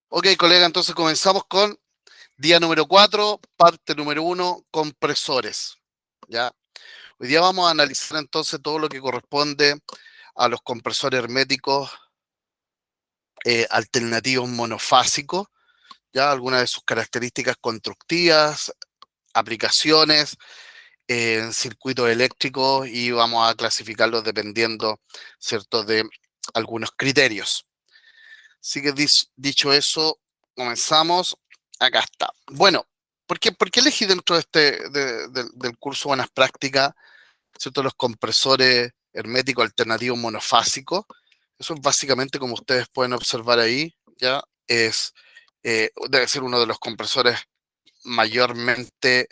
Ok, colega, entonces comenzamos con día número 4, parte número 1, compresores. ¿Ya? Hoy día vamos a analizar entonces todo lo que corresponde a los compresores herméticos alternativos monofásicos, ya algunas de sus características constructivas, aplicaciones en circuitos eléctricos y vamos a clasificarlos dependiendo, ¿cierto?, de algunos criterios. Así que dicho eso, comenzamos. Acá está. Bueno, ¿por qué elegí dentro de del curso Buenas Prácticas, ¿cierto?, los compresores herméticos alternativos monofásicos? Eso es básicamente, como ustedes pueden observar ahí, ya debe ser uno de los compresores mayormente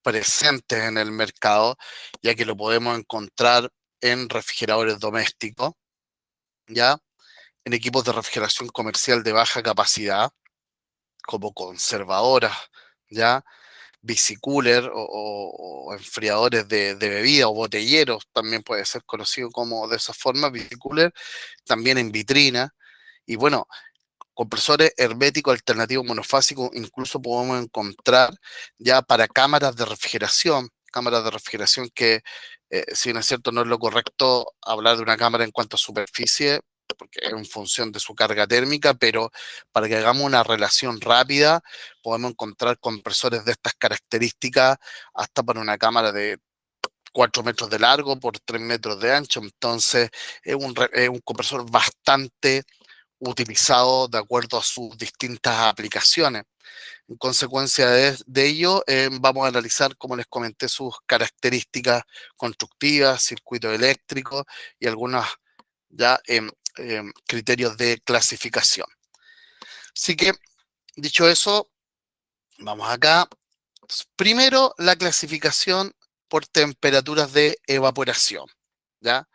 presentes en el mercado, ya que lo podemos encontrar en refrigeradores domésticos, ya en equipos de refrigeración comercial de baja capacidad, como conservadoras, ¿ya? Bicicooler o enfriadores de bebida o botelleros, también puede ser conocido como de esa forma, bicicooler, también en vitrina. Y bueno, compresores herméticos alternativos monofásicos incluso podemos encontrar ya para cámaras de refrigeración que, si no es cierto, no es lo correcto hablar de una cámara en cuanto a superficie, porque es en función de su carga térmica, pero para que hagamos una relación rápida, podemos encontrar compresores de estas características hasta para una cámara de 4 metros de largo por 3 metros de ancho. Entonces, es un compresor bastante utilizado de acuerdo a sus distintas aplicaciones. En consecuencia de ello, vamos a analizar, como les comenté, sus características constructivas, circuito eléctrico y algunos ya criterios de clasificación. Así que, dicho eso, vamos acá. Primero, la clasificación por temperaturas de evaporación, ¿ya?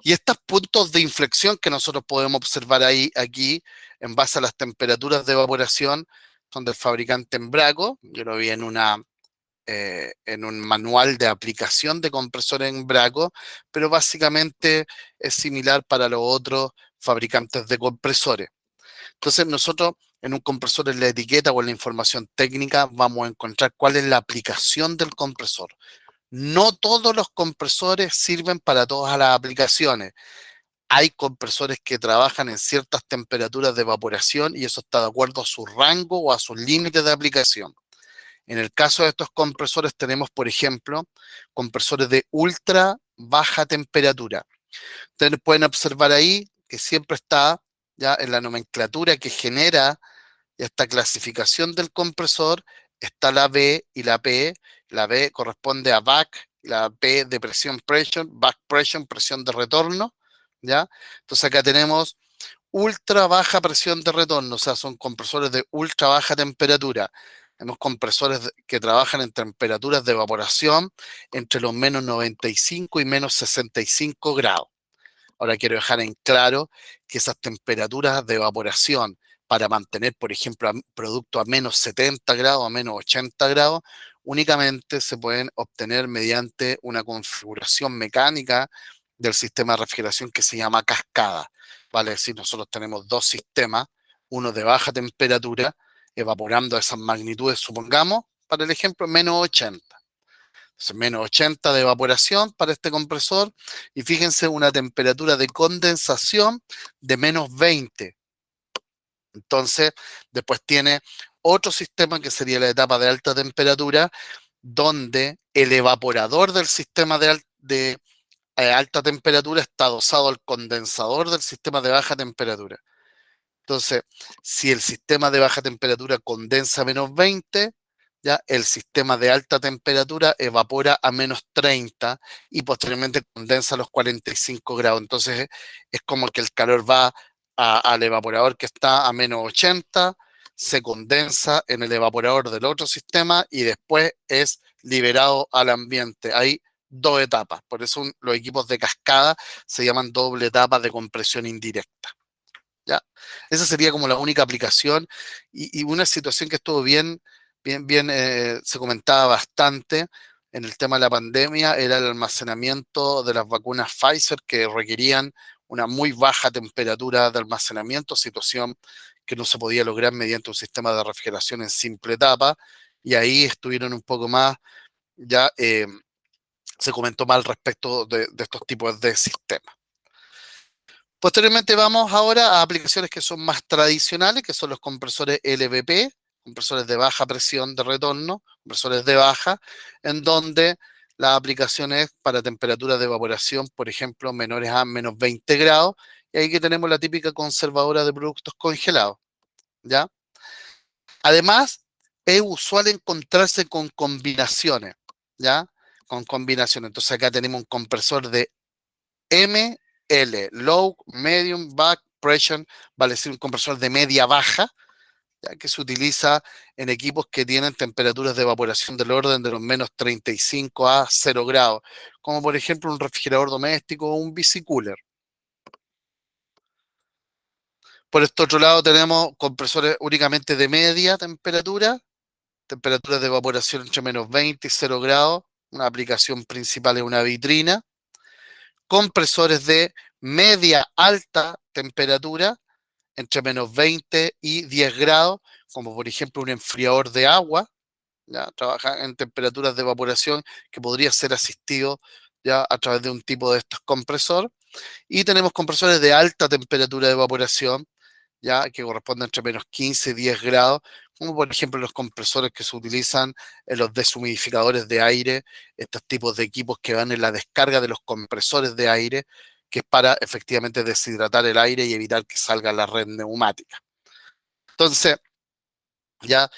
Y estos puntos de inflexión que nosotros podemos observar ahí, aquí, en base a las temperaturas de evaporación, son del fabricante Embraco. Yo lo vi en un manual de aplicación de compresores Embraco, pero básicamente es similar para los otros fabricantes de compresores. Entonces nosotros en un compresor, en la etiqueta o en la información técnica, vamos a encontrar cuál es la aplicación del compresor. No todos los compresores sirven para todas las aplicaciones. Hay compresores que trabajan en ciertas temperaturas de evaporación y eso está de acuerdo a su rango o a sus límites de aplicación. En el caso de estos compresores tenemos, por ejemplo, compresores de ultra baja temperatura. Ustedes pueden observar ahí que siempre está ya en la nomenclatura que genera esta clasificación del compresor, está la B y la P. La B corresponde a back, la P de presión pressure, back pressure, presión de retorno, ¿ya? Entonces acá tenemos ultra baja presión de retorno, o sea, son compresores de ultra baja temperatura. Tenemos compresores que trabajan en temperaturas de evaporación entre los menos 95 y menos 65 grados. Ahora quiero dejar en claro que esas temperaturas de evaporación para mantener, por ejemplo, producto a menos 70 grados, a menos 80 grados, únicamente se pueden obtener mediante una configuración mecánica del sistema de refrigeración que se llama cascada. Vale decir, nosotros tenemos dos sistemas, uno de baja temperatura, evaporando a esas magnitudes, supongamos, para el ejemplo, menos 80. Entonces, menos 80 de evaporación para este compresor y fíjense una temperatura de condensación de menos 20. Entonces, después tiene otro sistema que sería la etapa de alta temperatura, donde el evaporador del sistema de alta temperatura está adosado al condensador del sistema de baja temperatura. Entonces, si el sistema de baja temperatura condensa a menos 20, ya el sistema de alta temperatura evapora a menos 30 y posteriormente condensa a los 45 grados. Entonces, es como que el calor va al evaporador que está a menos 80, se condensa en el evaporador del otro sistema y después es liberado al ambiente. Hay dos etapas, por eso los equipos de cascada se llaman doble etapa de compresión indirecta. ¿Ya? Esa sería como la única aplicación y una situación que estuvo bien, se comentaba bastante en el tema de la pandemia, era el almacenamiento de las vacunas Pfizer que requerían una muy baja temperatura de almacenamiento, situación que no se podía lograr mediante un sistema de refrigeración en simple etapa, y ahí estuvieron un poco más, ya se comentó más al respecto de estos tipos de sistemas. Posteriormente vamos ahora a aplicaciones que son más tradicionales, que son los compresores LVP, compresores de baja presión de retorno, compresores de baja, en donde la aplicación es para temperaturas de evaporación, por ejemplo, menores a menos 20 grados, y ahí que tenemos la típica conservadora de productos congelados, ¿ya? Además, es usual encontrarse con combinaciones, ¿ya? Con combinaciones. Entonces acá tenemos un compresor de ML, Low, Medium, Back Pressure, vale decir un compresor de media baja, ya que se utiliza en equipos que tienen temperaturas de evaporación del orden de los menos 35 a 0 grados, como por ejemplo un refrigerador doméstico o un bicicooler. Por este otro lado tenemos compresores únicamente de media temperatura, temperaturas de evaporación entre menos 20 y 0 grados, una aplicación principal es una vitrina, compresores de media alta temperatura, entre menos 20 y 10 grados, como por ejemplo un enfriador de agua, ya trabaja en temperaturas de evaporación que podría ser asistido ya a través de un tipo de estos compresores. Y tenemos compresores de alta temperatura de evaporación, ya que corresponden entre menos 15 y 10 grados, como por ejemplo los compresores que se utilizan en los deshumidificadores de aire, estos tipos de equipos que van en la descarga de los compresores de aire, que es para efectivamente deshidratar el aire y evitar que salga la red neumática. Entonces, ya,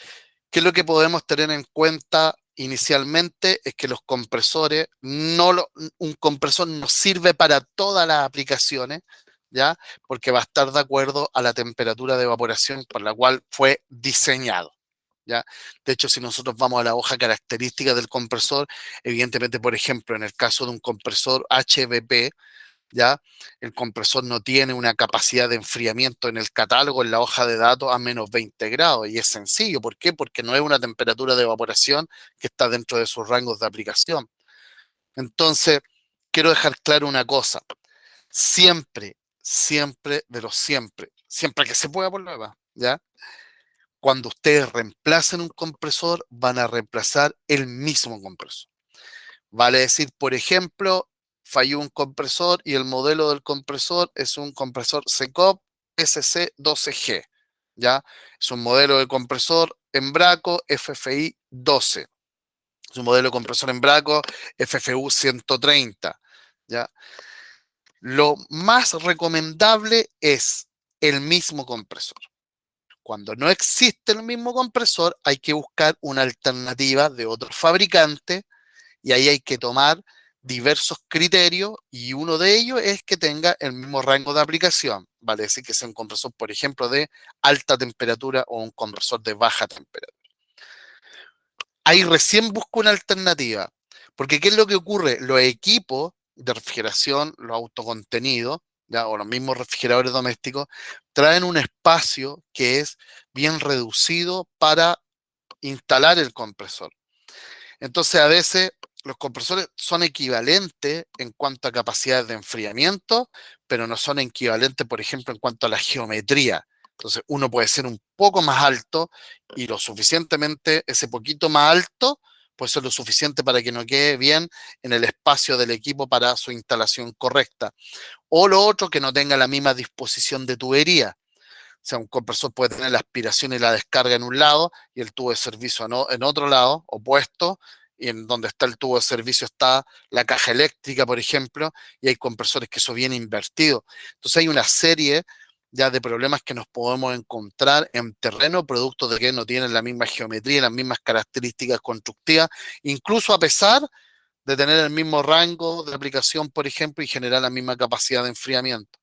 ¿qué es lo que podemos tener en cuenta inicialmente? Es que los compresores, un compresor no sirve para todas las aplicaciones, ¿ya? Porque va a estar de acuerdo a la temperatura de evaporación por la cual fue diseñado, ¿ya? De hecho, si nosotros vamos a la hoja característica del compresor, evidentemente, por ejemplo, en el caso de un compresor HVP, ¿ya? El compresor no tiene una capacidad de enfriamiento en el catálogo, en la hoja de datos, a menos 20 grados. Y es sencillo. ¿Por qué? Porque no es una temperatura de evaporación que está dentro de sus rangos de aplicación. Entonces, quiero dejar claro una cosa. Siempre, siempre, de los siempre, siempre que se pueda por lo demás, ¿ya? Cuando ustedes reemplacen un compresor, van a reemplazar el mismo compresor. Vale decir, por ejemplo, falló un compresor y el modelo del compresor es un compresor Secop SC12G, ¿ya? Es un modelo de compresor Embraco FFI 12. Es un modelo de compresor Embraco FFU 130, ¿ya? Lo más recomendable es el mismo compresor. Cuando no existe el mismo compresor, hay que buscar una alternativa de otro fabricante y ahí hay que tomar diversos criterios y uno de ellos es que tenga el mismo rango de aplicación. Vale decir que sea un compresor, por ejemplo, de alta temperatura o un compresor de baja temperatura. Ahí recién busco una alternativa. Porque ¿qué es lo que ocurre? Los equipos de refrigeración, los autocontenidos, ¿ya? O los mismos refrigeradores domésticos, traen un espacio que es bien reducido para instalar el compresor. Entonces, a veces los compresores son equivalentes en cuanto a capacidades de enfriamiento, pero no son equivalentes, por ejemplo, en cuanto a la geometría. Entonces, uno puede ser un poco más alto y lo suficientemente, ese poquito más alto, puede ser lo suficiente para que no quede bien en el espacio del equipo para su instalación correcta. O lo otro, que no tenga la misma disposición de tubería. O sea, un compresor puede tener la aspiración y la descarga en un lado y el tubo de servicio en otro lado, opuesto, y en donde está el tubo de servicio está la caja eléctrica, por ejemplo, y hay compresores que eso viene invertido. Entonces hay una serie ya de problemas que nos podemos encontrar en terreno, producto de que no tienen la misma geometría, las mismas características constructivas, incluso a pesar de tener el mismo rango de aplicación, por ejemplo, y generar la misma capacidad de enfriamiento.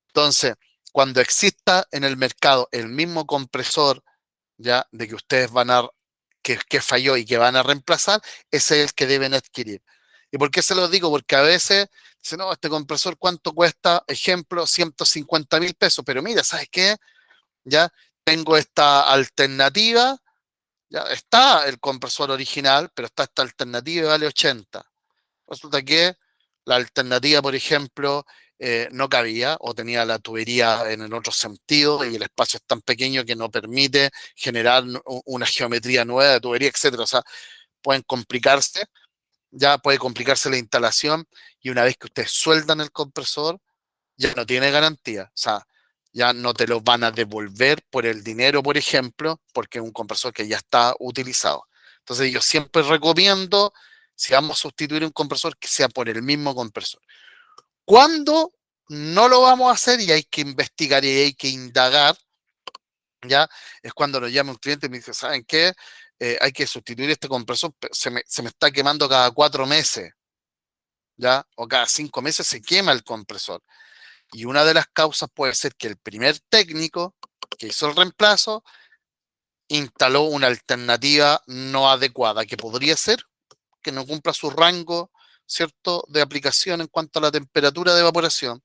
Entonces, cuando exista en el mercado el mismo compresor, ya, de que ustedes que falló y que van a reemplazar, ese es el que deben adquirir. ¿Y por qué se lo digo? Porque a veces dicen, no, este compresor, ¿cuánto cuesta? Ejemplo, 150.000 pesos. Pero mira, ¿sabes qué? Ya tengo esta alternativa, ya está el compresor original, pero está esta alternativa y vale 80. Resulta que la alternativa, por ejemplo, no cabía o tenía la tubería en el otro sentido y el espacio es tan pequeño que no permite generar una geometría nueva de tubería, etcétera. O sea, pueden complicarse, ya puede complicarse la instalación y una vez que ustedes sueldan el compresor, ya no tiene garantía. O sea, ya no te lo van a devolver por el dinero, por ejemplo, porque es un compresor que ya está utilizado. Entonces yo siempre recomiendo, si vamos a sustituir un compresor, que sea por el mismo compresor. ¿Cuándo no lo vamos a hacer y hay que investigar y hay que indagar? Ya es cuando nos llama un cliente y me dice, ¿saben qué? Hay que sustituir este compresor, se me está quemando cada 4 meses, ¿ya? O cada 5 meses se quema el compresor. Y una de las causas puede ser que el primer técnico que hizo el reemplazo instaló una alternativa no adecuada, que podría ser que no cumpla su rango, ¿cierto?, de aplicación en cuanto a la temperatura de evaporación.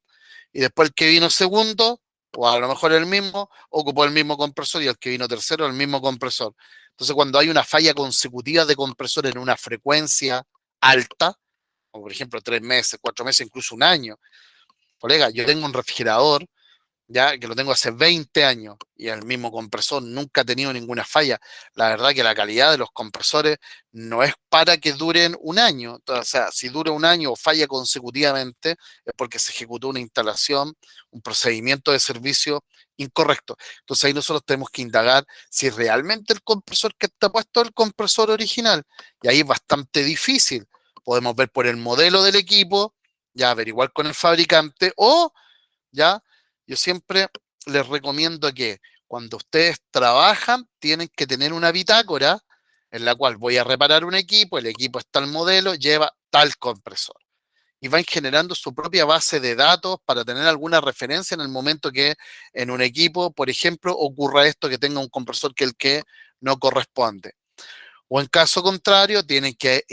Y después el que vino segundo, o a lo mejor el mismo, ocupó el mismo compresor y el que vino tercero, el mismo compresor. Entonces, cuando hay una falla consecutiva de compresor en una frecuencia alta, como por ejemplo 3 meses, 4 meses, incluso un año, colega, yo tengo un refrigerador ya que lo tengo hace 20 años y el mismo compresor nunca ha tenido ninguna falla. La verdad que la calidad de los compresores no es para que duren un año. O sea, si dura un año o falla consecutivamente es porque se ejecutó una instalación, un procedimiento de servicio incorrecto. Entonces ahí nosotros tenemos que indagar si realmente el compresor que está puesto es el compresor original. Y ahí es bastante difícil. Podemos ver por el modelo del equipo, ya averiguar con el fabricante o ¿ya? Yo siempre les recomiendo que cuando ustedes trabajan, tienen que tener una bitácora en la cual voy a reparar un equipo, el equipo está el modelo, lleva tal compresor. Y van generando su propia base de datos para tener alguna referencia en el momento que en un equipo, por ejemplo, ocurra esto, que tenga un compresor que el que no corresponde. O en caso contrario, tienen que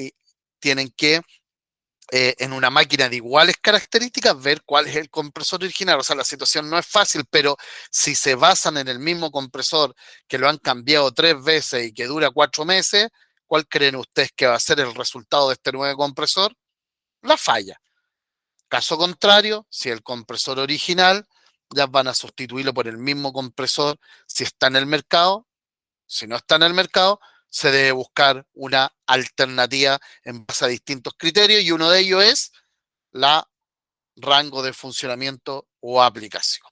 en una máquina de iguales características, ver cuál es el compresor original. O sea, la situación no es fácil, pero si se basan en el mismo compresor que lo han cambiado 3 veces y que dura 4 meses, ¿cuál creen ustedes que va a ser el resultado de este nuevo compresor? La falla. Caso contrario, si el compresor original, ya van a sustituirlo por el mismo compresor si está en el mercado. Si no está en el mercado, se debe buscar una alternativa en base a distintos criterios y uno de ellos es la rango de funcionamiento o aplicación.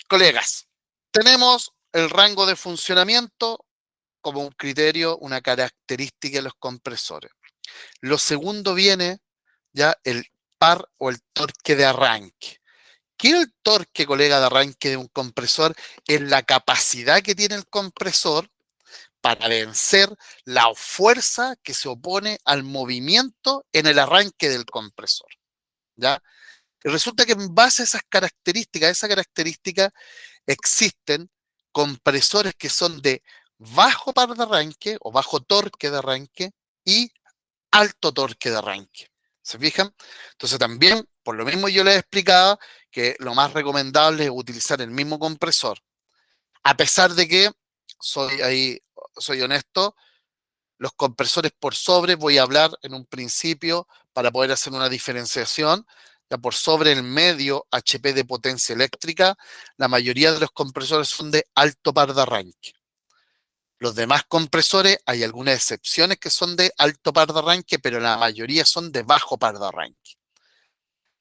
Colegas, tenemos el rango de funcionamiento como un criterio, una característica de los compresores. Lo segundo viene ya el par o el torque de arranque. ¿Qué es el torque, colega, de arranque de un compresor? Es la capacidad que tiene el compresor para vencer la fuerza que se opone al movimiento en el arranque del compresor, ¿ya? Y resulta que en base a esa característica, existen compresores que son de bajo par de arranque o bajo torque de arranque y alto torque de arranque. ¿Se fijan? Entonces también, por lo mismo yo les explicaba que lo más recomendable es utilizar el mismo compresor. A pesar de que, soy honesto, los compresores por sobre, voy a hablar en un principio para poder hacer una diferenciación, ya por sobre el medio HP de potencia eléctrica, la mayoría de los compresores son de alto par de arranque. Los demás compresores, hay algunas excepciones que son de alto par de arranque, pero la mayoría son de bajo par de arranque.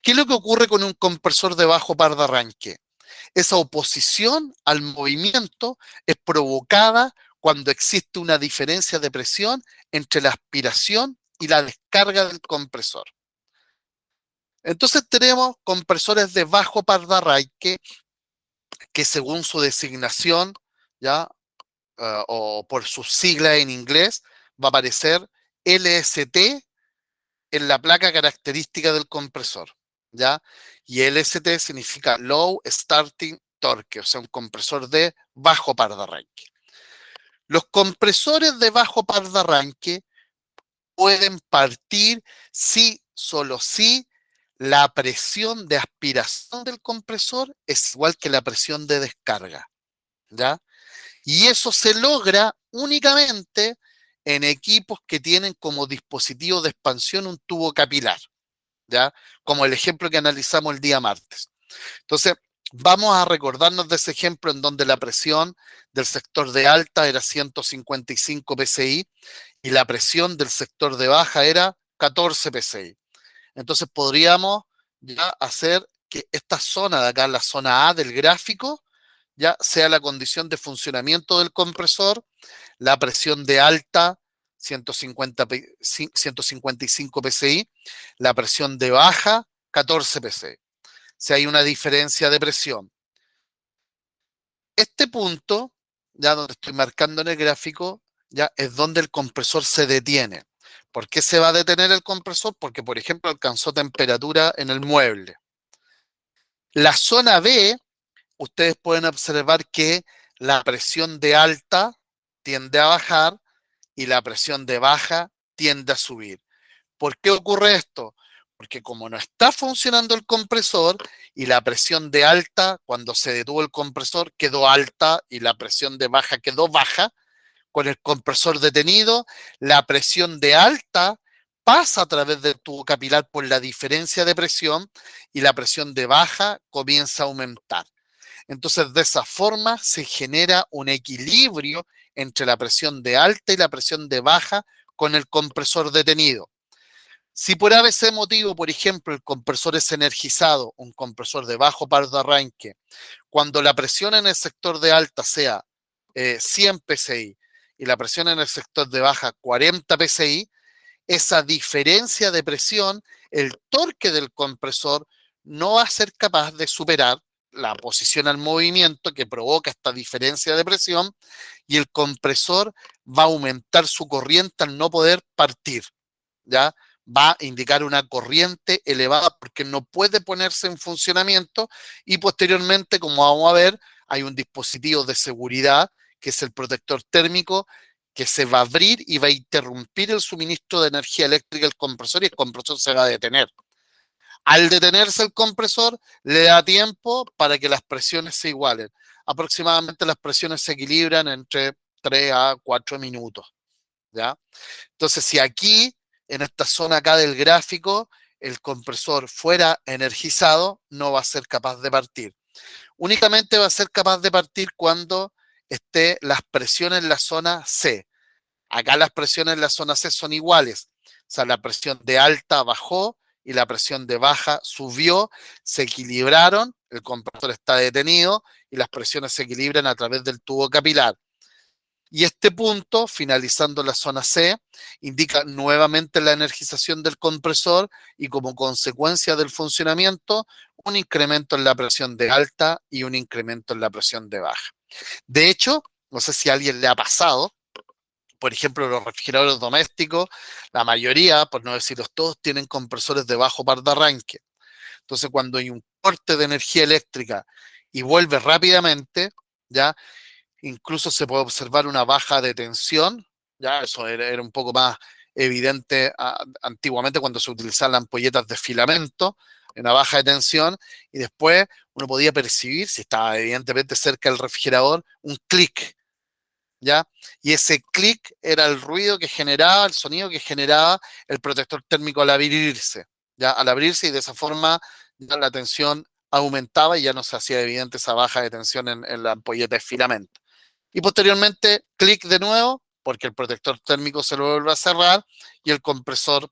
¿Qué es lo que ocurre con un compresor de bajo par de arranque? Esa oposición al movimiento es provocada cuando existe una diferencia de presión entre la aspiración y la descarga del compresor. Entonces tenemos compresores de bajo par de arranque que según su designación, ¿ya? O por sus siglas en inglés, va a aparecer LST en la placa característica del compresor, ¿ya? Y LST significa Low Starting Torque, o sea, un compresor de bajo par de arranque. Los compresores de bajo par de arranque pueden partir si, solo si, la presión de aspiración del compresor es igual que la presión de descarga, ¿ya? Y eso se logra únicamente en equipos que tienen como dispositivo de expansión un tubo capilar. ¿ya? Como el ejemplo que analizamos el día martes. Entonces, vamos a recordarnos de ese ejemplo en donde la presión del sector de alta era 155 psi y la presión del sector de baja era 14 psi. Entonces podríamos ya hacer que esta zona de acá, la zona A del gráfico, ya sea la condición de funcionamiento del compresor, la presión de alta 155 psi, la presión de baja 14 psi. Si hay una diferencia de presión. Este punto, ya donde estoy marcando en el gráfico, ya es donde el compresor se detiene. ¿Por qué se va a detener el compresor? Porque, por ejemplo, alcanzó temperatura en el mueble. La zona B, ustedes pueden observar que la presión de alta tiende a bajar y la presión de baja tiende a subir. ¿Por qué ocurre esto? Porque como no está funcionando el compresor y la presión de alta, cuando se detuvo el compresor, quedó alta y la presión de baja quedó baja, con el compresor detenido, la presión de alta pasa a través del tubo capilar por la diferencia de presión y la presión de baja comienza a aumentar. Entonces, de esa forma se genera un equilibrio entre la presión de alta y la presión de baja con el compresor detenido. Si por ABC motivo, por ejemplo, el compresor es energizado, un compresor de bajo par de arranque, cuando la presión en el sector de alta sea 100 psi y la presión en el sector de baja 40 psi, esa diferencia de presión, el torque del compresor no va a ser capaz de superar la posición al movimiento que provoca esta diferencia de presión y el compresor va a aumentar su corriente al no poder partir, ¿ya? Va a indicar una corriente elevada porque no puede ponerse en funcionamiento y posteriormente, como vamos a ver, hay un dispositivo de seguridad que es el protector térmico que se va a abrir y va a interrumpir el suministro de energía eléctrica al compresor y el compresor se va a detener. Al detenerse el compresor, le da tiempo para que las presiones se igualen. Aproximadamente las presiones se equilibran entre 3 a 4 minutos, ¿ya? Entonces, si aquí, en esta zona acá del gráfico, el compresor fuera energizado, no va a ser capaz de partir. Únicamente va a ser capaz de partir cuando esté las presiones en la zona C. Acá las presiones en la zona C son iguales. O sea, la presión de alta bajó y la presión de baja subió, se equilibraron, el compresor está detenido y las presiones se equilibran a través del tubo capilar. Y este punto, finalizando la zona C, indica nuevamente la energización del compresor y como consecuencia del funcionamiento, un incremento en la presión de alta y un incremento en la presión de baja. De hecho, no sé si a alguien le ha pasado, por ejemplo, los refrigeradores domésticos, la mayoría, por no decirlos todos, tienen compresores de bajo par de arranque. Entonces, cuando hay un corte de energía eléctrica y vuelve rápidamente, ¿ya? Incluso se puede observar una baja de tensión, ya eso era un poco más evidente antiguamente cuando se utilizaban ampolletas de filamento, una baja de tensión, y después uno podía percibir, si estaba evidentemente cerca del refrigerador, un clic, ¿ya? Y ese clic era el ruido que generaba, el sonido que generaba el protector térmico al abrirse, ¿ya? Al abrirse y de esa forma ya la tensión aumentaba y ya no se hacía evidente esa baja de tensión en la ampolleta de filamento. Y posteriormente, clic de nuevo, porque el protector térmico se lo vuelve a cerrar y el compresor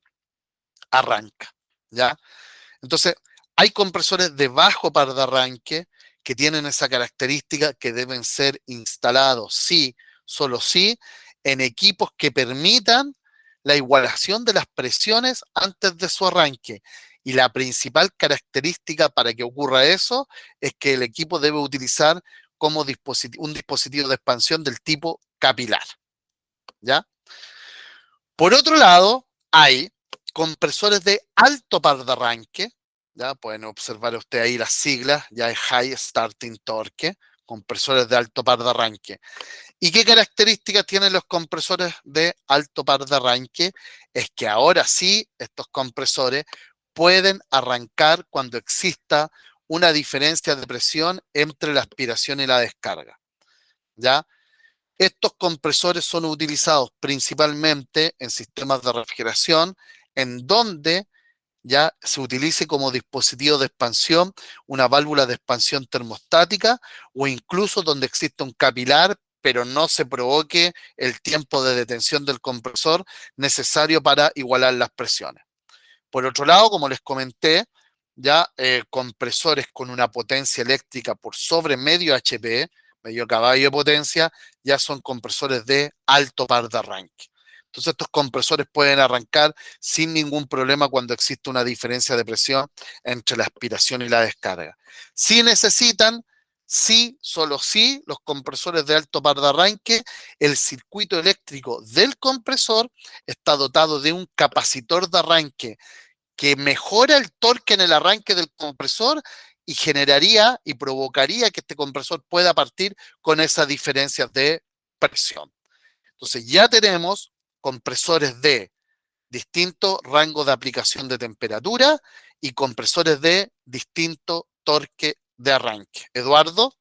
arranca, ¿ya? Entonces, hay compresores de bajo par de arranque que tienen esa característica que deben ser instalados, sí, solo sí, en equipos que permitan la igualación de las presiones antes de su arranque. Y la principal característica para que ocurra eso es que el equipo debe utilizar como un dispositivo de expansión del tipo capilar, ¿ya? Por otro lado, hay compresores de alto par de arranque, ya pueden observar usted ahí las siglas, ya es High Starting Torque, compresores de alto par de arranque. ¿Y qué características tienen los compresores de alto par de arranque? Es que ahora sí, estos compresores pueden arrancar cuando exista una diferencia de presión entre la aspiración y la descarga, ¿ya? Estos compresores son utilizados principalmente en sistemas de refrigeración, en donde ya se utilice como dispositivo de expansión, una válvula de expansión termostática o incluso donde exista un capilar, pero no se provoque el tiempo de detención del compresor necesario para igualar las presiones. Por otro lado, como les comenté, ya compresores con una potencia eléctrica por sobre medio HP, medio caballo de potencia, ya son compresores de alto par de arranque. Entonces estos compresores pueden arrancar sin ningún problema cuando existe una diferencia de presión entre la aspiración y la descarga. Si necesitan, sí, solo sí, los compresores de alto par de arranque, el circuito eléctrico del compresor está dotado de un capacitor de arranque que mejora el torque en el arranque del compresor y generaría y provocaría que este compresor pueda partir con esas diferencias de presión. Entonces ya tenemos compresores de distinto rango de aplicación de temperatura y compresores de distinto torque de arranque. Eduardo.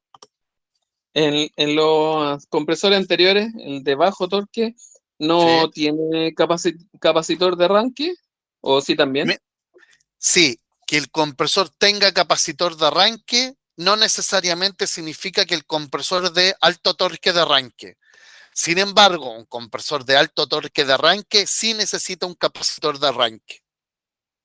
En los compresores anteriores, el de bajo torque, Sí. no tiene capacitor de arranque, ¿o sí también? Sí, que el compresor tenga capacitor de arranque no necesariamente significa que el compresor de alto torque de arranque. Sin embargo, un compresor de alto torque de arranque sí necesita un capacitor de arranque,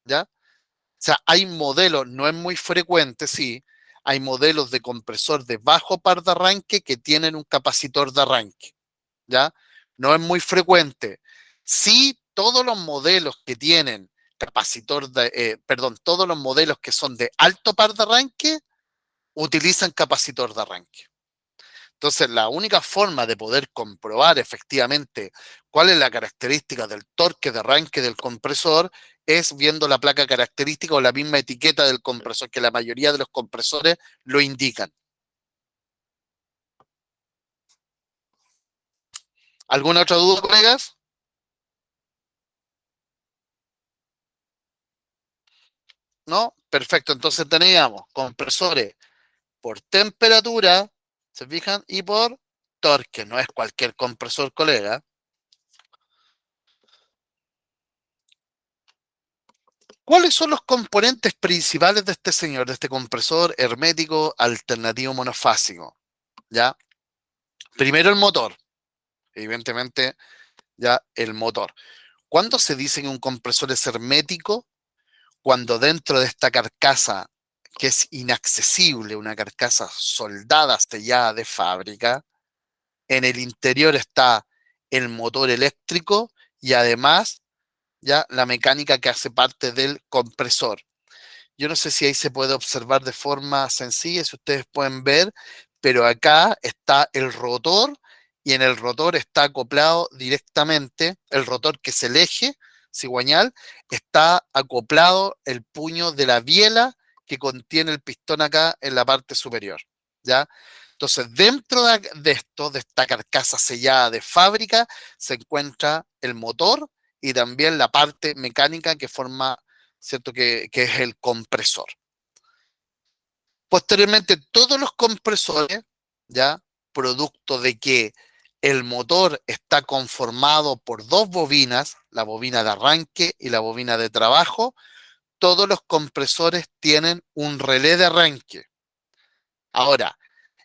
¿ya? O sea, hay modelos, no es muy frecuente, sí, hay modelos de compresor de bajo par de arranque que tienen un capacitor de arranque, ¿ya? No es muy frecuente. Sí, todos los modelos que tienen capacitor de, perdón, todos los modelos que son de alto par de arranque utilizan capacitor de arranque. Entonces, la única forma de poder comprobar efectivamente cuál es la característica del torque de arranque del compresor es viendo la placa característica o la misma etiqueta del compresor, que la mayoría de los compresores lo indican. ¿Alguna otra duda, colegas? ¿No? Perfecto. Entonces teníamos compresores por temperatura, ¿se fijan? Y por torque. No es cualquier compresor, colega. ¿Cuáles son los componentes principales de este señor, de este compresor hermético alternativo monofásico? ¿Ya? Primero el motor. Evidentemente, ya el motor. ¿Cuándo se dice que un compresor es hermético? Cuando dentro de esta carcasa, que es inaccesible, una carcasa soldada, sellada de fábrica, en el interior está el motor eléctrico y además ya la mecánica que hace parte del compresor. Yo no sé si ahí se puede observar de forma sencilla, si ustedes pueden ver, pero acá está el rotor y en el rotor está acoplado directamente, el rotor que es el eje cigüeñal, está acoplado el puño de la biela que contiene el pistón acá en la parte superior, ¿ya? Entonces, dentro de esto, de esta carcasa sellada de fábrica, se encuentra el motor y también la parte mecánica que forma, ¿cierto? Que es el compresor. Posteriormente, todos los compresores, ¿ya? Producto de que el motor está conformado por dos bobinas, la bobina de arranque y la bobina de trabajo, todos los compresores tienen un relé de arranque. Ahora,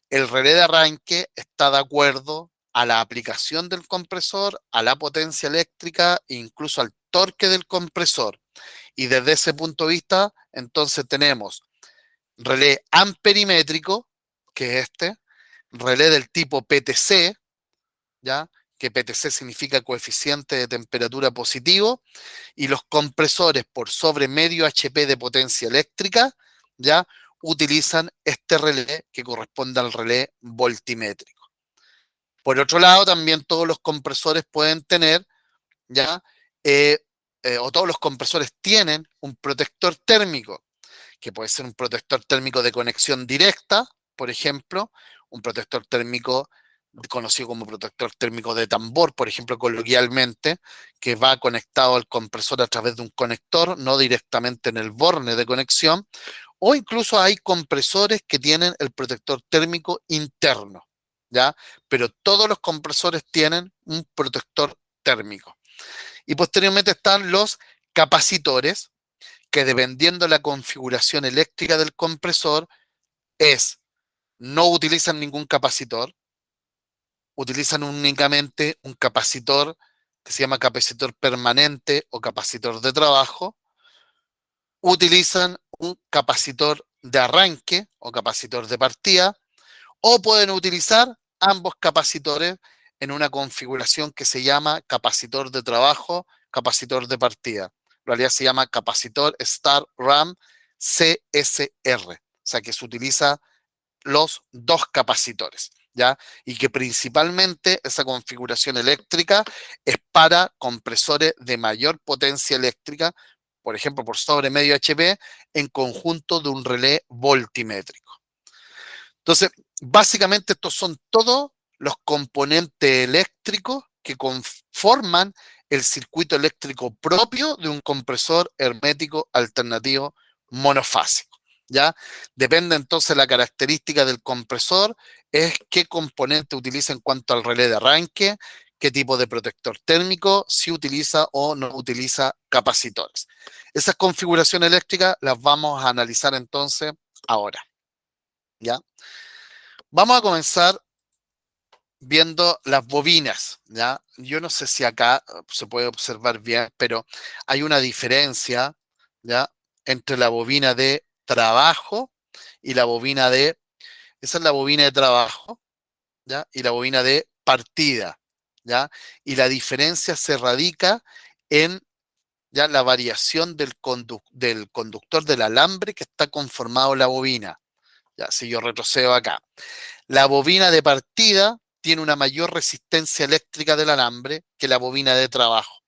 el relé de arranque está de acuerdo a la aplicación del compresor, a la potencia eléctrica e incluso al torque del compresor. Y desde ese punto de vista, entonces tenemos relé amperimétrico, que es este, relé del tipo PTC, ¿ya? Que PTC significa coeficiente de temperatura positivo, y los compresores por sobre medio HP de potencia eléctrica, ¿ya? Utilizan este relé que corresponde al relé voltimétrico. Por otro lado, también todos los compresores pueden tener, ¿ya? Eh, o todos los compresores tienen un protector térmico, que puede ser un protector térmico de conexión directa, por ejemplo, un protector térmico conocido como protector térmico de tambor, por ejemplo, coloquialmente, que va conectado al compresor a través de un conector, no directamente en el borne de conexión, o incluso hay compresores que tienen el protector térmico interno, ¿ya? Pero todos los compresores tienen un protector térmico. Y posteriormente están los capacitores, porque dependiendo de la configuración eléctrica del compresor, no utilizan ningún capacitor, utilizan únicamente un capacitor que se llama capacitor permanente o capacitor de trabajo, utilizan un capacitor de arranque o capacitor de partida, o pueden utilizar ambos capacitores en una configuración que se llama capacitor de trabajo, capacitor de partida. En realidad se llama capacitor Star RAM CSR, o sea que se utiliza los dos capacitores, ¿ya? Y que principalmente esa configuración eléctrica es para compresores de mayor potencia eléctrica, por ejemplo, por sobre medio HP, en conjunto de un relé voltimétrico. Entonces, básicamente estos son todos los componentes eléctricos que conforman el circuito eléctrico propio de un compresor hermético alternativo monofásico, ¿ya? Depende entonces de la característica del compresor, es qué componente utiliza en cuanto al relé de arranque, qué tipo de protector térmico, si utiliza o no utiliza capacitores. Esas configuraciones eléctricas las vamos a analizar entonces ahora, ¿ya? Vamos a comenzar viendo las bobinas, ¿ya? Yo no sé si acá se puede observar bien, pero hay una diferencia, ¿ya? Entre la bobina de trabajo y la bobina de, esa es la bobina de trabajo, ¿ya? Y la bobina de partida, ¿ya? Y la diferencia se radica en ya la variación del conductor del alambre que está conformado la bobina. Ya, si yo retrocedo acá. La bobina de partida tiene una mayor resistencia eléctrica del alambre que la bobina de trabajo.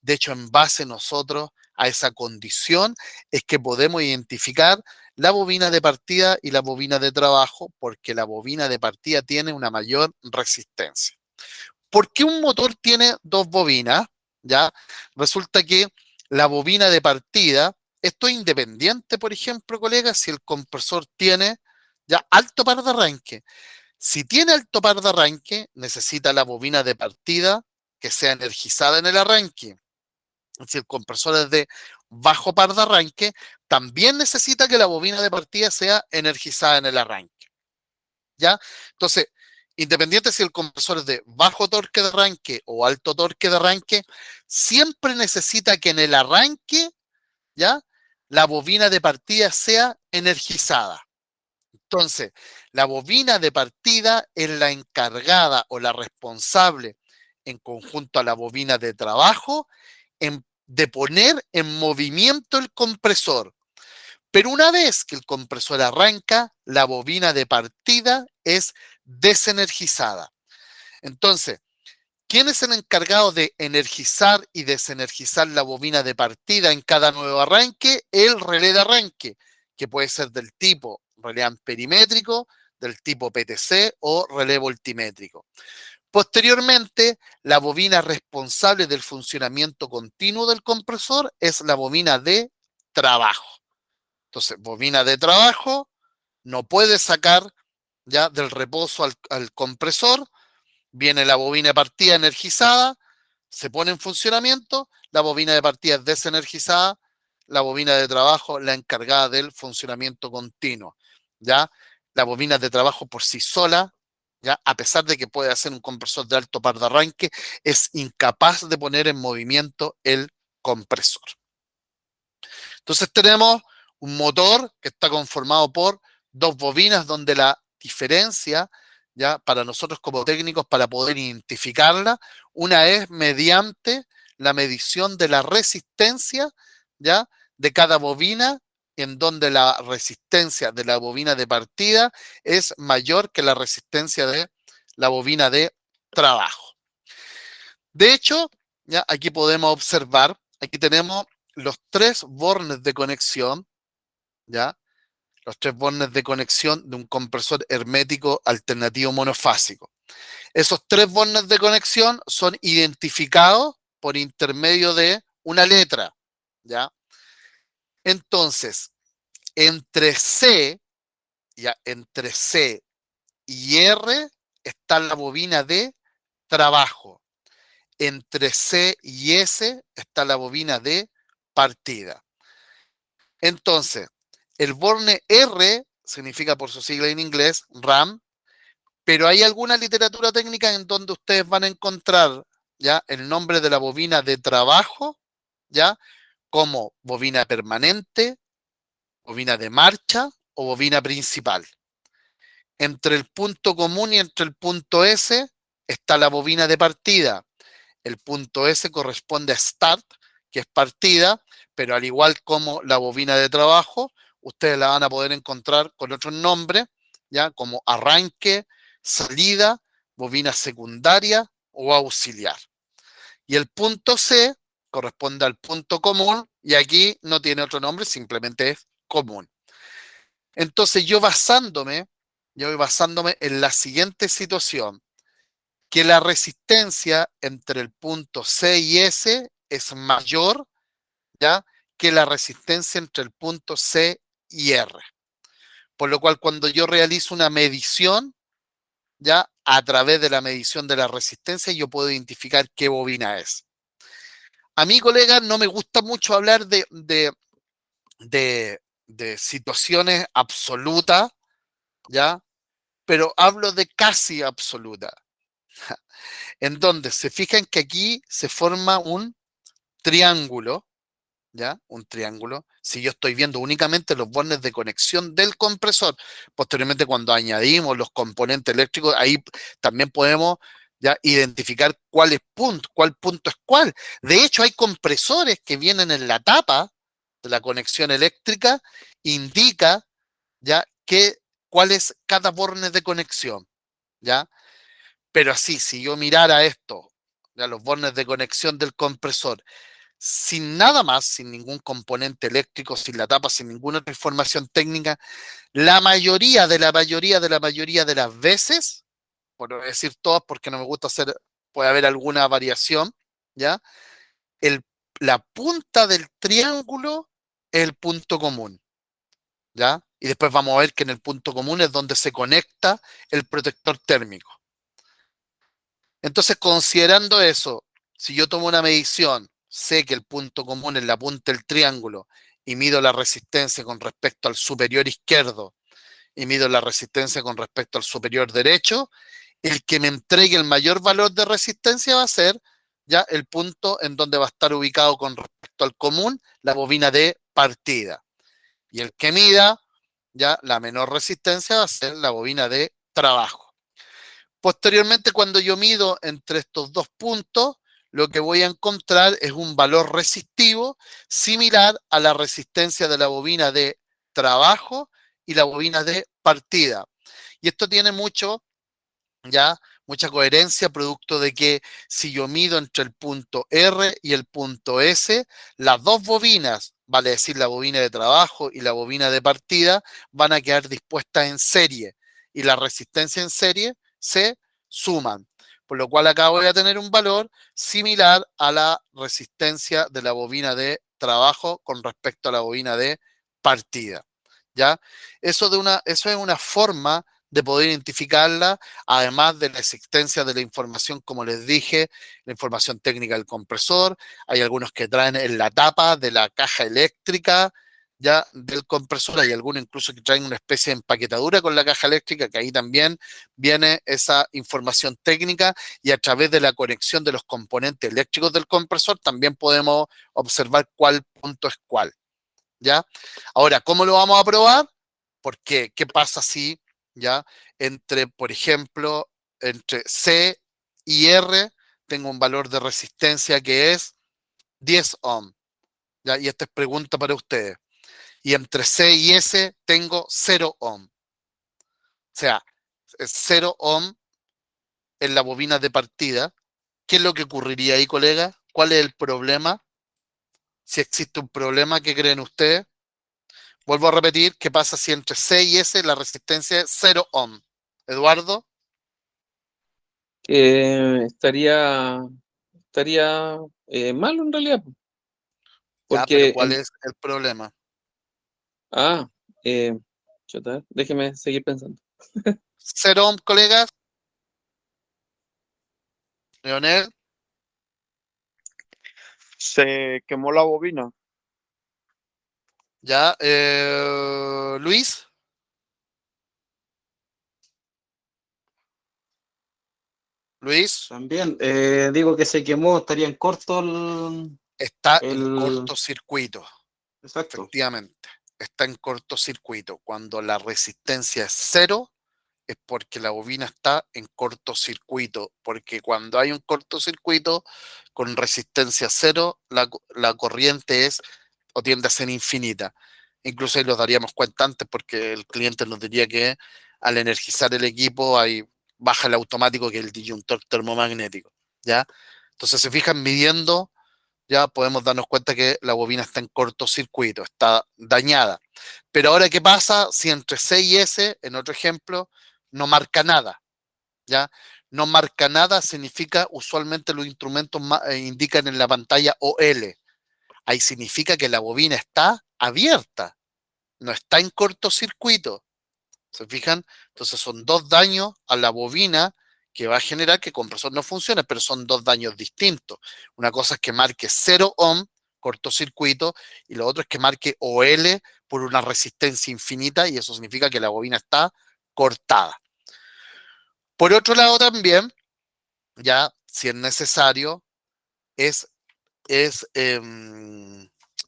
De hecho, en base nosotros a esa condición es que podemos identificar la bobina de partida y la bobina de trabajo, porque la bobina de partida tiene una mayor resistencia. ¿Por qué un motor tiene dos bobinas? ¿Ya? Resulta que la bobina de partida, esto es independiente, por ejemplo, colegas, si el compresor tiene ya alto par de arranque. Si tiene alto par de arranque, necesita la bobina de partida que sea energizada en el arranque. Si el compresor es de bajo par de arranque, también necesita que la bobina de partida sea energizada en el arranque. ¿Ya? Entonces, independiente si el compresor es de bajo torque de arranque o alto torque de arranque, siempre necesita que en el arranque, ¿ya? La bobina de partida sea energizada. Entonces, la bobina de partida es la encargada o la responsable, en conjunto a la bobina de trabajo, de poner en movimiento el compresor. Pero una vez que el compresor arranca, la bobina de partida es desenergizada. Entonces, ¿quién es el encargado de energizar y desenergizar la bobina de partida en cada nuevo arranque? El relé de arranque, que puede ser del tipo relé amperimétrico, del tipo PTC o relé voltimétrico. Posteriormente, la bobina responsable del funcionamiento continuo del compresor es la bobina de trabajo. Entonces, bobina de trabajo no puede sacar ya del reposo al compresor, viene la bobina de partida energizada, se pone en funcionamiento, la bobina de partida es desenergizada, la bobina de trabajo la encargada del funcionamiento continuo, ¿ya? La bobina de trabajo por sí sola, ¿ya? A pesar de que puede hacer un compresor de alto par de arranque, es incapaz de poner en movimiento el compresor. Entonces tenemos un motor que está conformado por dos bobinas donde la diferencia, ya para nosotros como técnicos, para poder identificarla, una es mediante la medición de la resistencia, ya, de cada bobina, en donde la resistencia de la bobina de partida es mayor que la resistencia de la bobina de trabajo. De hecho, ya aquí podemos observar, aquí tenemos los tres bornes de conexión, ¿ya? Los tres bornes de conexión de un compresor hermético alternativo monofásico. Esos tres bornes de conexión son identificados por intermedio de una letra, ¿ya? Entonces, entre C, ya, entre C y R está la bobina de trabajo. Entre C y S está la bobina de partida. Entonces, el borne R significa por su sigla en inglés RAM, pero hay alguna literatura técnica en donde ustedes van a encontrar ya el nombre de la bobina de trabajo, ya como bobina permanente, bobina de marcha o bobina principal. Entre el punto común y entre el punto S está la bobina de partida. El punto S corresponde a start, que es partida, pero al igual como la bobina de trabajo, ustedes la van a poder encontrar con otros nombres, ya como arranque, salida, bobina secundaria o auxiliar. Y el punto C corresponde al punto común y aquí no tiene otro nombre, simplemente es común. Entonces yo voy basándome en la siguiente situación, que la resistencia entre el punto C y S es mayor, ¿ya?, que la resistencia entre el punto C y R. Por lo cual, cuando yo realizo una medición, ¿ya?, a través de la medición de la resistencia, yo puedo identificar qué bobina es. A mí, colega, no me gusta mucho hablar de situaciones absolutas, ¿ya? Pero hablo de casi absoluta, en donde se fijan que aquí se forma un triángulo, ¿ya? Un triángulo. Si yo estoy viendo únicamente los bornes de conexión del compresor, posteriormente cuando añadimos los componentes eléctricos, ahí también podemos ya identificar cuál punto es cuál. De hecho, hay compresores que vienen en la tapa de la conexión eléctrica, indica ya cuál es cada borne de conexión, ¿ya? Pero así, si yo mirara esto, ya los bornes de conexión del compresor, sin nada más, sin ningún componente eléctrico, sin la tapa, sin ninguna otra información técnica, la mayoría de la mayoría de la mayoría de las veces, por no decir todas porque no me gusta hacer, puede haber alguna variación, ¿ya? El, la punta del triángulo es el punto común, ¿ya? Y después vamos a ver que en el punto común es donde se conecta el protector térmico. Entonces, considerando eso, si yo tomo una medición, sé que el punto común es la punta del triángulo y mido la resistencia con respecto al superior izquierdo y mido la resistencia con respecto al superior derecho, el que me entregue el mayor valor de resistencia va a ser ya el punto en donde va a estar ubicado con respecto al común la bobina de partida. Y el que mida ya la menor resistencia va a ser la bobina de trabajo. Posteriormente, cuando yo mido entre estos dos puntos, lo que voy a encontrar es un valor resistivo similar a la resistencia de la bobina de trabajo y la bobina de partida. Y esto tiene mucha coherencia, producto de que si yo mido entre el punto R y el punto S, las dos bobinas, vale decir la bobina de trabajo y la bobina de partida, van a quedar dispuestas en serie y la resistencia en serie se suman. Por lo cual acá voy a tener un valor similar a la resistencia de la bobina de trabajo con respecto a la bobina de partida. ¿Ya? Eso es una forma de poder identificarla, además de la existencia de la información, como les dije, la información técnica del compresor. Hay algunos que traen en la tapa de la caja eléctrica ya del compresor, hay algunos incluso que traen una especie de empaquetadura con la caja eléctrica, que ahí también viene esa información técnica y a través de la conexión de los componentes eléctricos del compresor también podemos observar cuál punto es cuál, ¿ya? Ahora, ¿cómo lo vamos a probar? Porque, ¿qué pasa si, ya, por ejemplo, entre C y R tengo un valor de resistencia que es 10 ohm, ¿ya? Y esta es pregunta para ustedes. Y entre C y S tengo 0 ohm. O sea, es 0 ohm en la bobina de partida. ¿Qué es lo que ocurriría ahí, colega? ¿Cuál es el problema? Si existe un problema, ¿qué creen ustedes? Vuelvo a repetir, ¿qué pasa si entre C y S la resistencia es 0 ohm? Eduardo, Que estaría malo en realidad, ya, pero porque ¿cuál es el problema? ah, eh, chuta, déjeme seguir pensando. 0 ohm, colegas, Leonel, Se quemó la bobina. Ya, Luis, Luis, También, digo que se quemó, estaría en corto está en el... cortocircuito, Exacto. efectivamente. Está en cortocircuito. Cuando la resistencia es cero, es porque la bobina está en cortocircuito, porque cuando hay un cortocircuito con resistencia cero, la corriente es o tiende a ser infinita. Incluso ahí nos daríamos cuenta antes porque el cliente nos diría que al energizar el equipo hay, baja el automático que es el disyuntor termomagnético, ¿ya? Entonces se fijan midiendo, ya podemos darnos cuenta que la bobina está en cortocircuito, está dañada. Pero ahora, ¿qué pasa si entre C y S, en otro ejemplo, no marca nada? ¿Ya? No marca nada significa, usualmente los instrumentos indican en la pantalla OL. Ahí significa que la bobina está abierta, no está en cortocircuito. ¿Se fijan? Entonces son dos daños a la bobina que va a generar que el compresor no funcione, pero son dos daños distintos. Una cosa es que marque 0 ohm, cortocircuito, y lo otro es que marque OL por una resistencia infinita, y eso significa que la bobina está cortada. Por otro lado también, ya si es necesario, es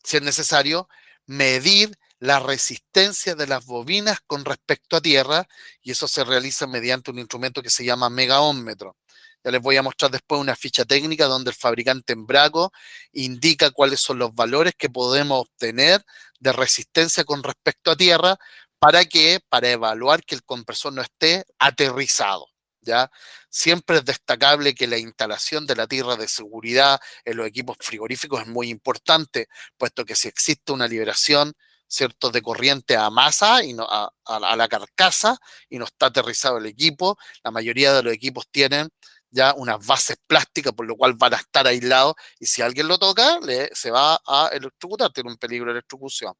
si es necesario, medir la resistencia de las bobinas con respecto a tierra, y eso se realiza mediante un instrumento que se llama megaómetro. Ya les voy a mostrar después una ficha técnica donde el fabricante Embraco indica cuáles son los valores que podemos obtener de resistencia con respecto a tierra. ¿Para qué? Para evaluar que el compresor no esté aterrizado. ¿Ya? Siempre es destacable que la instalación de la tierra de seguridad en los equipos frigoríficos es muy importante, puesto que si existe una liberación, ¿cierto?, de corriente a masa y no, a la carcasa y no está aterrizado el equipo, la mayoría de los equipos tienen ya unas bases plásticas, por lo cual van a estar aislados y si alguien lo toca, se va a electrocutar, tiene un peligro de electrocución.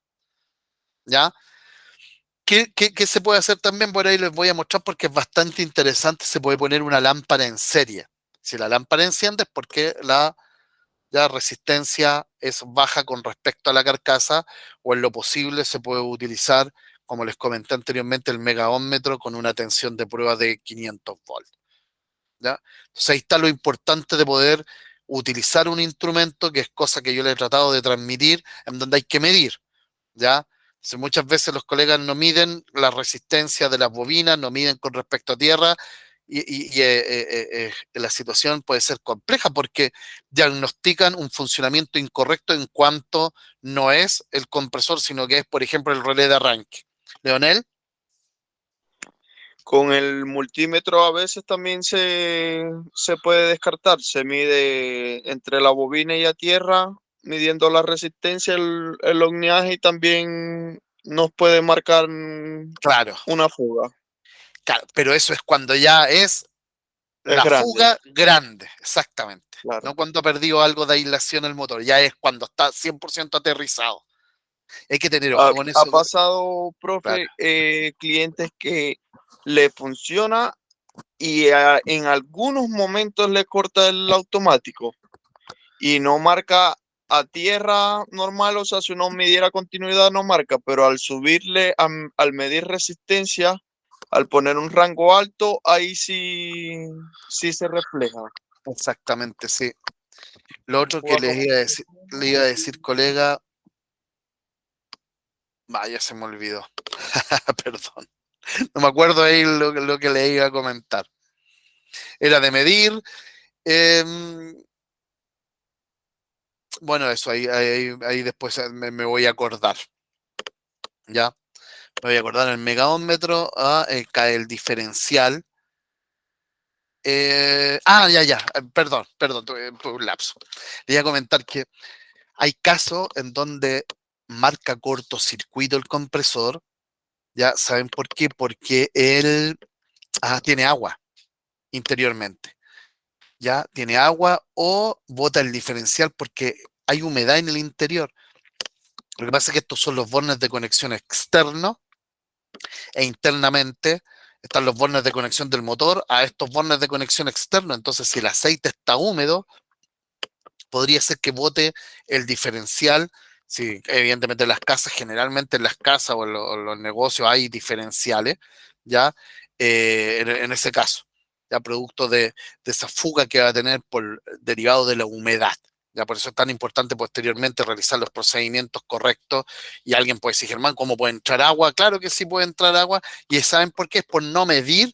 ¿Ya? ¿Qué se puede hacer también? Por ahí les voy a mostrar porque es bastante interesante. Se puede poner una lámpara en serie. Si la lámpara enciende es porque la resistencia es baja con respecto a la carcasa, o en lo posible se puede utilizar, como les comenté anteriormente, el megaómetro con una tensión de prueba de 500 volts. ¿Ya? Entonces ahí está lo importante de poder utilizar un instrumento, que es cosa que yo le he tratado de transmitir, en donde hay que medir. ¿Ya? Entonces, muchas veces los colegas no miden la resistencia de las bobinas, no miden con respecto a tierra, la situación puede ser compleja porque diagnostican un funcionamiento incorrecto en cuanto no es el compresor, sino que es, por ejemplo, el relé de arranque. Leonel, Con el multímetro a veces también se puede descartar, se mide entre la bobina y la tierra, midiendo la resistencia, el ohmiaje y también nos puede marcar claro, una fuga. claro, pero eso es cuando ya es Es la grande, fuga grande, exactamente. claro. No cuando ha perdido algo de aislación el motor, ya es cuando está 100% aterrizado. Hay que tener Ha, ojo con ha eso. pasado, Claro, profe, clientes que le funciona y en algunos momentos le corta el automático y no marca a tierra normal, o sea, si uno midiera continuidad no marca, pero al subirle, al medir resistencia, al poner un rango alto, ahí sí se refleja. exactamente, sí. Lo otro que Fuga con- le iba a decir, colega, vaya, se me olvidó. Perdón. No me acuerdo ahí lo que le iba a comentar. Era de medir. em, bueno, eso, ahí después me voy a acordar. ¿Ya? Me voy a acordar el megaómetro, cae el diferencial. Ya, perdón, tuve un lapso. Le iba a comentar que hay casos en donde marca cortocircuito el compresor. ¿Ya? ¿Saben por qué? Porque él tiene agua interiormente. ¿Ya? Tiene agua o bota el diferencial porque hay humedad en el interior. Lo que pasa es que estos son los bornes de conexión externos e internamente están los bornes de conexión del motor a estos bornes de conexión externos. Entonces, si el aceite está húmedo, podría ser que bote el diferencial Sí, evidentemente en las casas, generalmente en las casas o en los negocios hay diferenciales, ¿ya? En ese caso, ya producto de esa fuga que va a tener por derivado de la humedad. Ya por eso es tan importante posteriormente realizar los procedimientos correctos. Y alguien puede decir, Germán, ¿cómo puede entrar agua? Claro que sí puede entrar agua. ¿Y saben por qué? Es por no medir,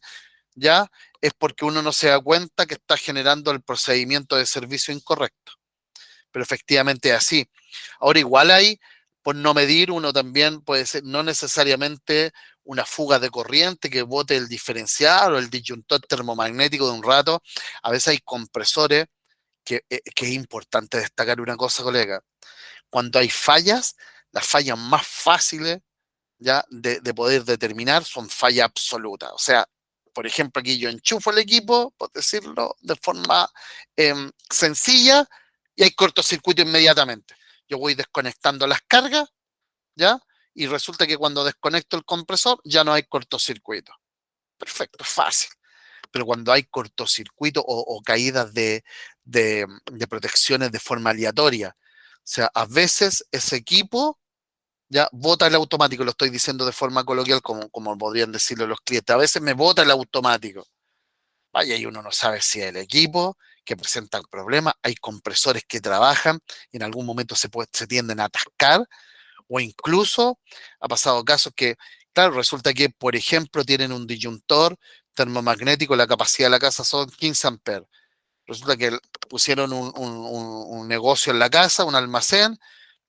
¿ya? Es porque uno no se da cuenta que está generando el procedimiento de servicio incorrecto. Pero efectivamente es así. Ahora igual hay, por no medir, uno también puede ser, no necesariamente una fuga de corriente que bote el diferencial o el disyuntor termomagnético de un rato. A veces hay compresores que es importante destacar una cosa, colega. Cuando hay fallas, las fallas más fáciles ya de poder determinar son fallas absolutas. O sea, por ejemplo, aquí yo enchufo el equipo, por decirlo de forma sencilla, y hay cortocircuito inmediatamente. Yo voy desconectando las cargas, ¿ya? Y resulta que cuando desconecto el compresor ya no hay cortocircuito. Perfecto, fácil. Pero cuando hay cortocircuito o caídas de protecciones de forma aleatoria, o sea, a veces ese equipo ya bota el automático, lo estoy diciendo de forma coloquial, como podrían decirlo los clientes. A veces me bota el automático. Vaya, y uno no sabe si es el equipo que presenta el problema. Hay compresores que trabajan y en algún momento se tienden a atascar, o incluso ha pasado casos que, claro, resulta que, por ejemplo, tienen un disyuntor termomagnético, la capacidad de la casa son 15 amperes. Resulta que pusieron un negocio en la casa, un almacén,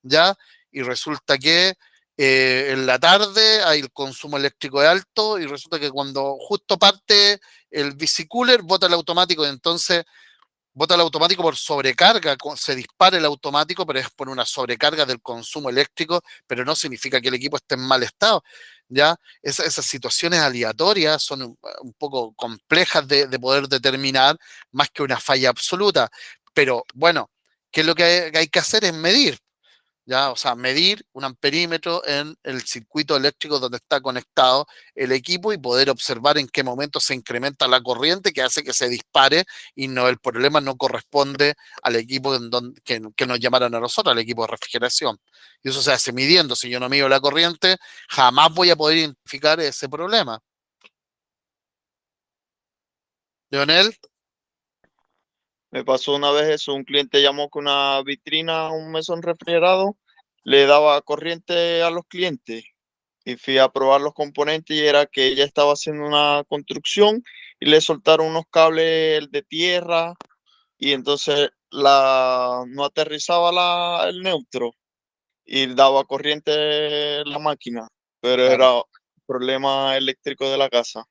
¿ya? Y resulta que en la tarde hay el consumo eléctrico de alto y resulta que cuando justo parte el bicicooler, bota el automático y entonces bota el automático por sobrecarga, se dispara el automático, pero es por una sobrecarga del consumo eléctrico, pero no significa que el equipo esté en mal estado. ¿Ya? Esas situaciones aleatorias son un poco complejas de poder determinar más que una falla absoluta. Pero bueno, ¿qué es lo que hay que hacer? Es medir. ¿Ya? O sea, medir un amperímetro en el circuito eléctrico donde está conectado el equipo y poder observar en qué momento se incrementa la corriente que hace que se dispare y no el problema no corresponde al equipo que nos llamaron a nosotros, al equipo de refrigeración. Y eso se hace midiendo. Si yo no mido la corriente, jamás voy a poder identificar ese problema. Leonel, Me pasó una vez eso, un cliente llamó que una vitrina, un mesón refrigerado, le daba corriente a los clientes y fui a probar los componentes y era que ella estaba haciendo una construcción y le soltaron unos cables de tierra y entonces no aterrizaba el neutro y daba corriente la máquina, pero claro. era problema eléctrico de la casa.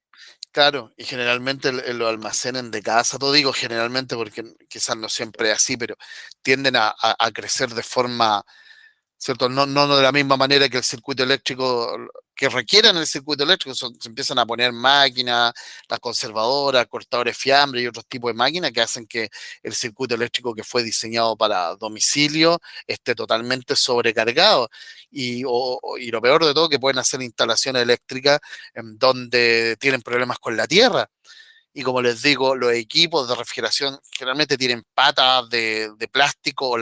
Claro, y generalmente lo almacenan de casa, todo digo generalmente porque quizás no siempre es así, pero tienden a crecer de forma, ¿cierto? No de la misma manera que el circuito eléctrico, que requieran el circuito eléctrico, se empiezan a poner máquinas, las conservadoras, cortadores de fiambre y otros tipos de máquinas que hacen que el circuito eléctrico que fue diseñado para domicilio esté totalmente sobrecargado. Y lo peor de todo, que pueden hacer instalaciones eléctricas en donde tienen problemas con la tierra. Y como les digo, los equipos de refrigeración generalmente tienen patas de plástico o eh,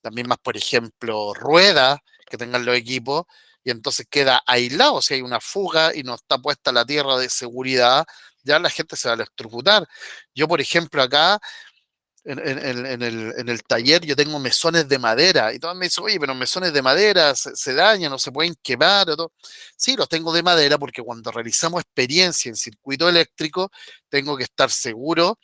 las mismas, por ejemplo, ruedas que tengan los equipos, y entonces queda aislado. Si hay una fuga y no está puesta la tierra de seguridad, ya la gente se va a electrocutar. Yo, por ejemplo, acá en el taller, yo tengo mesones de madera, y todos me dicen, oye, pero mesones de madera se dañan, no se pueden quemar, o todo. Sí, los tengo de madera porque cuando realizamos experiencia en circuito eléctrico, tengo que estar seguro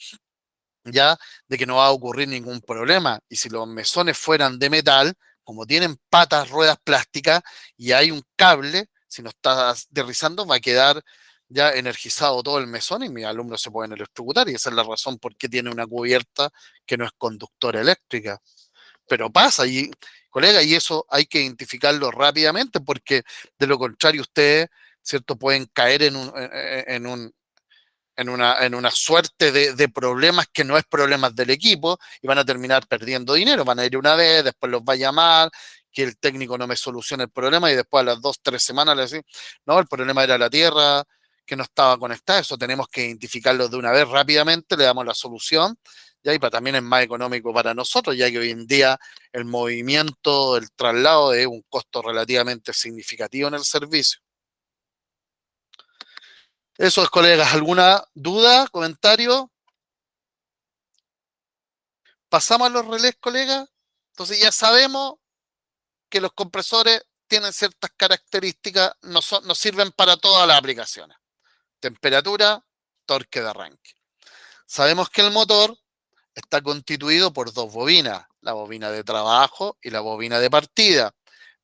ya de que no va a ocurrir ningún problema. Y si los mesones fueran de metal, como tienen patas, ruedas plásticas y hay un cable, si no está aterrizando, va a quedar ya energizado todo el mesón y mis alumnos se pueden electrocutar. Y esa es la razón por qué tiene una cubierta que no es conductora eléctrica. Pero pasa, y colega, y eso hay que identificarlo rápidamente porque de lo contrario ustedes, ¿cierto? Pueden caer en una suerte de problemas que no es problemas del equipo y van a terminar perdiendo dinero. Van a ir una vez, después los va a llamar, que el técnico no me solucione el problema y después a las 2, 3 semanas le decís, no, el problema era la tierra que no estaba conectada. Eso tenemos que identificarlo de una vez rápidamente, le damos la solución, ¿ya? Y también es más económico para nosotros, ya que hoy en día el movimiento, el traslado es un costo relativamente significativo en el servicio. Eso es, colegas. ¿Alguna duda, comentario? ¿Pasamos a los relés, colegas? Entonces ya sabemos que los compresores tienen ciertas características, no sirven para todas las aplicaciones. Temperatura, torque de arranque. Sabemos que el motor está constituido por dos bobinas, la bobina de trabajo y la bobina de partida,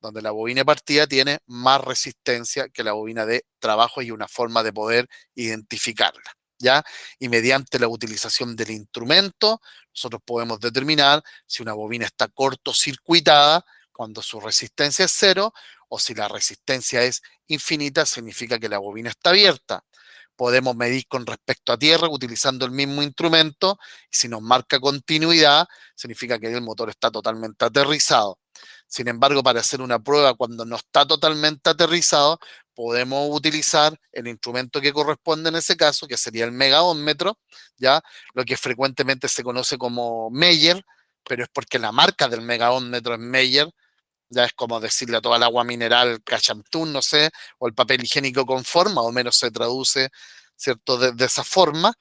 donde la bobina de partida tiene más resistencia que la bobina de trabajo y una forma de poder identificarla, ¿ya? Y mediante la utilización del instrumento, nosotros podemos determinar si una bobina está cortocircuitada cuando su resistencia es cero, o si la resistencia es infinita, significa que la bobina está abierta. Podemos medir con respecto a tierra utilizando el mismo instrumento. Si nos marca continuidad, significa que el motor está totalmente aterrizado. Sin embargo, para hacer una prueba cuando no está totalmente aterrizado, podemos utilizar el instrumento que corresponde en ese caso, que sería el megaómetro, ¿ya? Lo que frecuentemente se conoce como Meyer, pero es porque la marca del megaómetro es Meyer. Ya es como decirle a toda el agua mineral Cachantún, no sé, o el papel higiénico con forma, o menos se traduce, ¿cierto? De esa forma,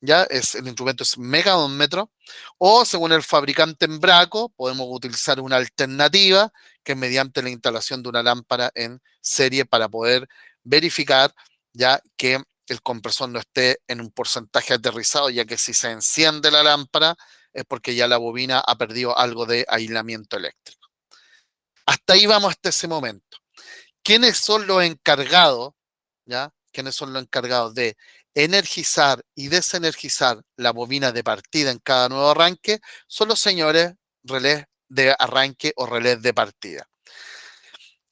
ya es, el instrumento es megaómetro, o según el fabricante Embraco, podemos utilizar una alternativa, que es mediante la instalación de una lámpara en serie para poder verificar ya que el compresor no esté en un porcentaje aterrizado, ya que si se enciende la lámpara es porque ya la bobina ha perdido algo de aislamiento eléctrico. Hasta ahí vamos hasta ese momento. ¿Quiénes son los encargados, ya? ¿Quiénes son los encargados de energizar y desenergizar la bobina de partida en cada nuevo arranque? Son los señores relés de arranque o relés de partida.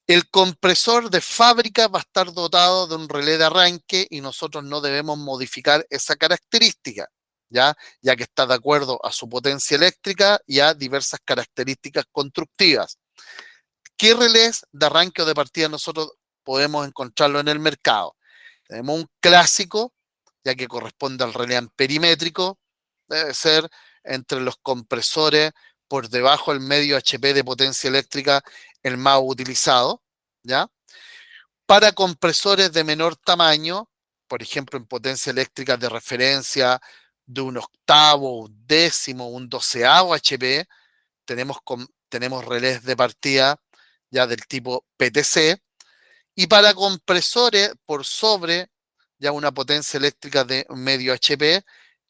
El compresor de fábrica va a estar dotado de un relé de arranque y nosotros no debemos modificar esa característica, ya que está de acuerdo a su potencia eléctrica y a diversas características constructivas. ¿Qué relés de arranque o de partida nosotros podemos encontrarlo en el mercado? Tenemos un clásico, ya que corresponde al relé amperimétrico, debe ser entre los compresores por debajo del medio HP de potencia eléctrica el más utilizado, ¿ya? Para compresores de menor tamaño, por ejemplo en potencia eléctrica de referencia de un octavo, un décimo, un doceavo HP, tenemos relés de partida ya del tipo PTC, y para compresores por sobre ya una potencia eléctrica de medio HP,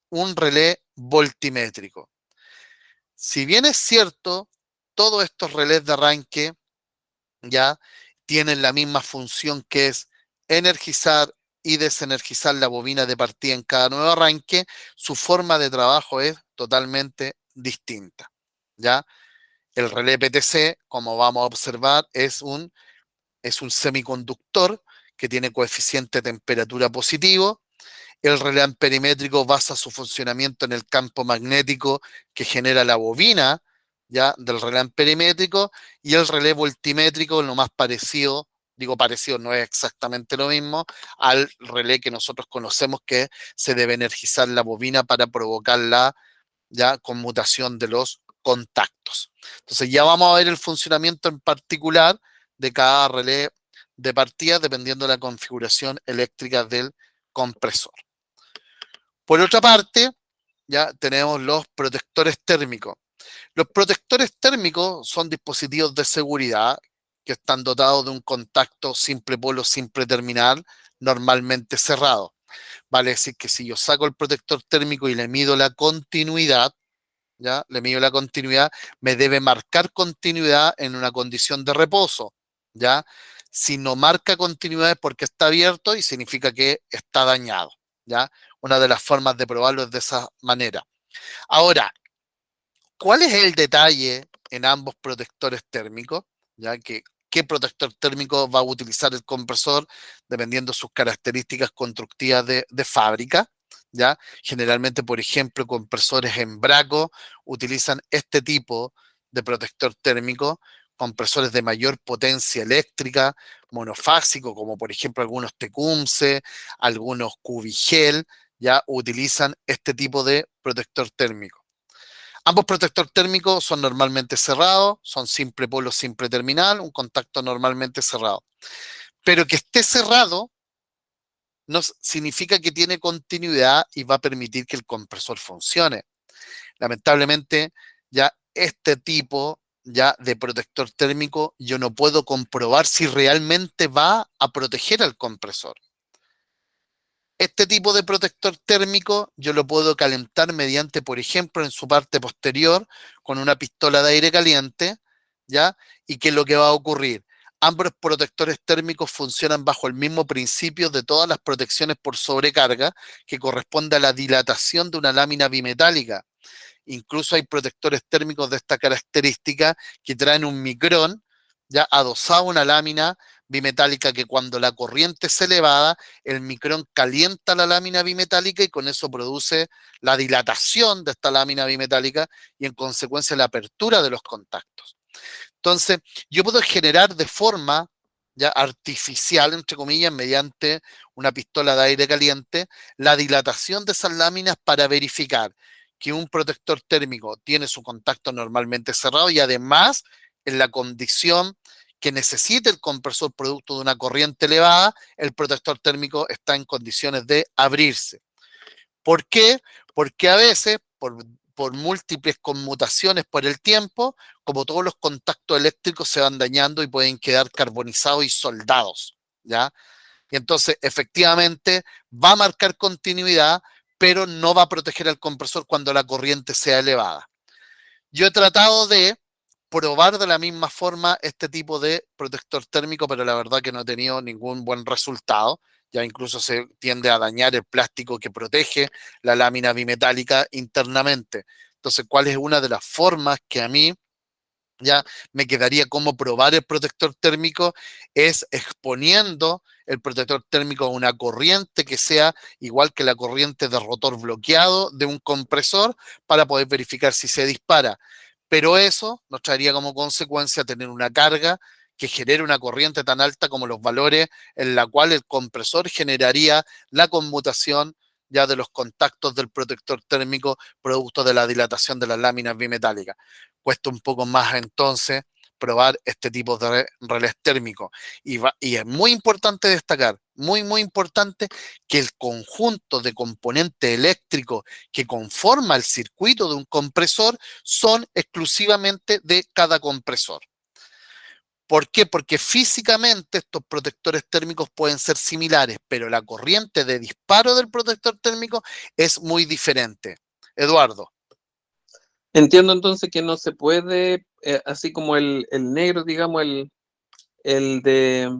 un relé voltimétrico. Si bien es cierto, todos estos relés de arranque ya tienen la misma función, que es energizar y desenergizar la bobina de partida en cada nuevo arranque, su forma de trabajo es totalmente distinta, ¿ya? El relé PTC, como vamos a observar, es un semiconductor que tiene coeficiente de temperatura positivo. El relé amperimétrico basa su funcionamiento en el campo magnético que genera la bobina, ya, del relé amperimétrico, y el relé voltimétrico, lo más parecido, digo parecido, no es exactamente lo mismo, al relé que nosotros conocemos, que se debe energizar la bobina para provocar la ya conmutación de los contactos. Entonces ya vamos a ver el funcionamiento en particular de cada relé de partida dependiendo de la configuración eléctrica del compresor. Por otra parte, ya tenemos los protectores térmicos. Los protectores térmicos son dispositivos de seguridad que están dotados de un contacto simple polo, simple terminal, normalmente cerrado. Vale decir que si yo saco el protector térmico y le mido la continuidad, ¿ya? Le mido la continuidad, me debe marcar continuidad en una condición de reposo, ¿ya? Si no marca continuidad es porque está abierto y significa que está dañado, ¿ya? Una de las formas de probarlo es de esa manera. Ahora, ¿cuál es el detalle en ambos protectores térmicos? ¿Ya? ¿Qué protector térmico va a utilizar el compresor dependiendo de sus características constructivas de fábrica? ¿Ya? Generalmente, por ejemplo, compresores Embraco utilizan este tipo de protector térmico, compresores de mayor potencia eléctrica, monofásico, como por ejemplo algunos Tecumseh, algunos Cubigel, ya utilizan este tipo de protector térmico. Ambos protectores térmicos son normalmente cerrados, son simple polo, simple terminal, un contacto normalmente cerrado. Pero que esté cerrado no significa que tiene continuidad y va a permitir que el compresor funcione. Lamentablemente, ya este tipo ya de protector térmico yo no puedo comprobar si realmente va a proteger al compresor. Este tipo de protector térmico yo lo puedo calentar mediante, por ejemplo, en su parte posterior con una pistola de aire caliente, ¿ya? ¿Y qué es lo que va a ocurrir? Ambos protectores térmicos funcionan bajo el mismo principio de todas las protecciones por sobrecarga, que corresponde a la dilatación de una lámina bimetálica. Incluso hay protectores térmicos de esta característica que traen un micrón ya adosado a una lámina bimetálica que cuando la corriente es elevada, el micrón calienta la lámina bimetálica y con eso produce la dilatación de esta lámina bimetálica y en consecuencia la apertura de los contactos. Entonces, yo puedo generar de forma ya artificial, entre comillas, mediante una pistola de aire caliente, la dilatación de esas láminas para verificar que un protector térmico tiene su contacto normalmente cerrado y además en la condición que necesite el compresor producto de una corriente elevada, el protector térmico está en condiciones de abrirse. ¿Por qué? Porque a veces, por múltiples conmutaciones por el tiempo, como todos los contactos eléctricos se van dañando y pueden quedar carbonizados y soldados, ¿ya? Y entonces, efectivamente, va a marcar continuidad, pero no va a proteger al compresor cuando la corriente sea elevada. Yo he tratado de probar de la misma forma este tipo de protector térmico, pero la verdad que no he tenido ningún buen resultado. Ya incluso se tiende a dañar el plástico que protege la lámina bimetálica internamente. Entonces, ¿cuál es una de las formas que a mí ya me quedaría como probar el protector térmico? Es exponiendo el protector térmico a una corriente que sea igual que la corriente de rotor bloqueado de un compresor para poder verificar si se dispara. Pero eso nos traería como consecuencia tener una carga que genere una corriente tan alta como los valores en la cual el compresor generaría la conmutación ya de los contactos del protector térmico producto de la dilatación de las láminas bimetálicas. Cuesta un poco más entonces probar este tipo de relés térmicos. Y es muy importante destacar, muy importante, que el conjunto de componentes eléctricos que conforma el circuito de un compresor son exclusivamente de cada compresor. ¿Por qué? Porque físicamente estos protectores térmicos pueden ser similares, pero la corriente de disparo del protector térmico es muy diferente. Eduardo. Entiendo entonces que no se puede, así como el negro, digamos, el de,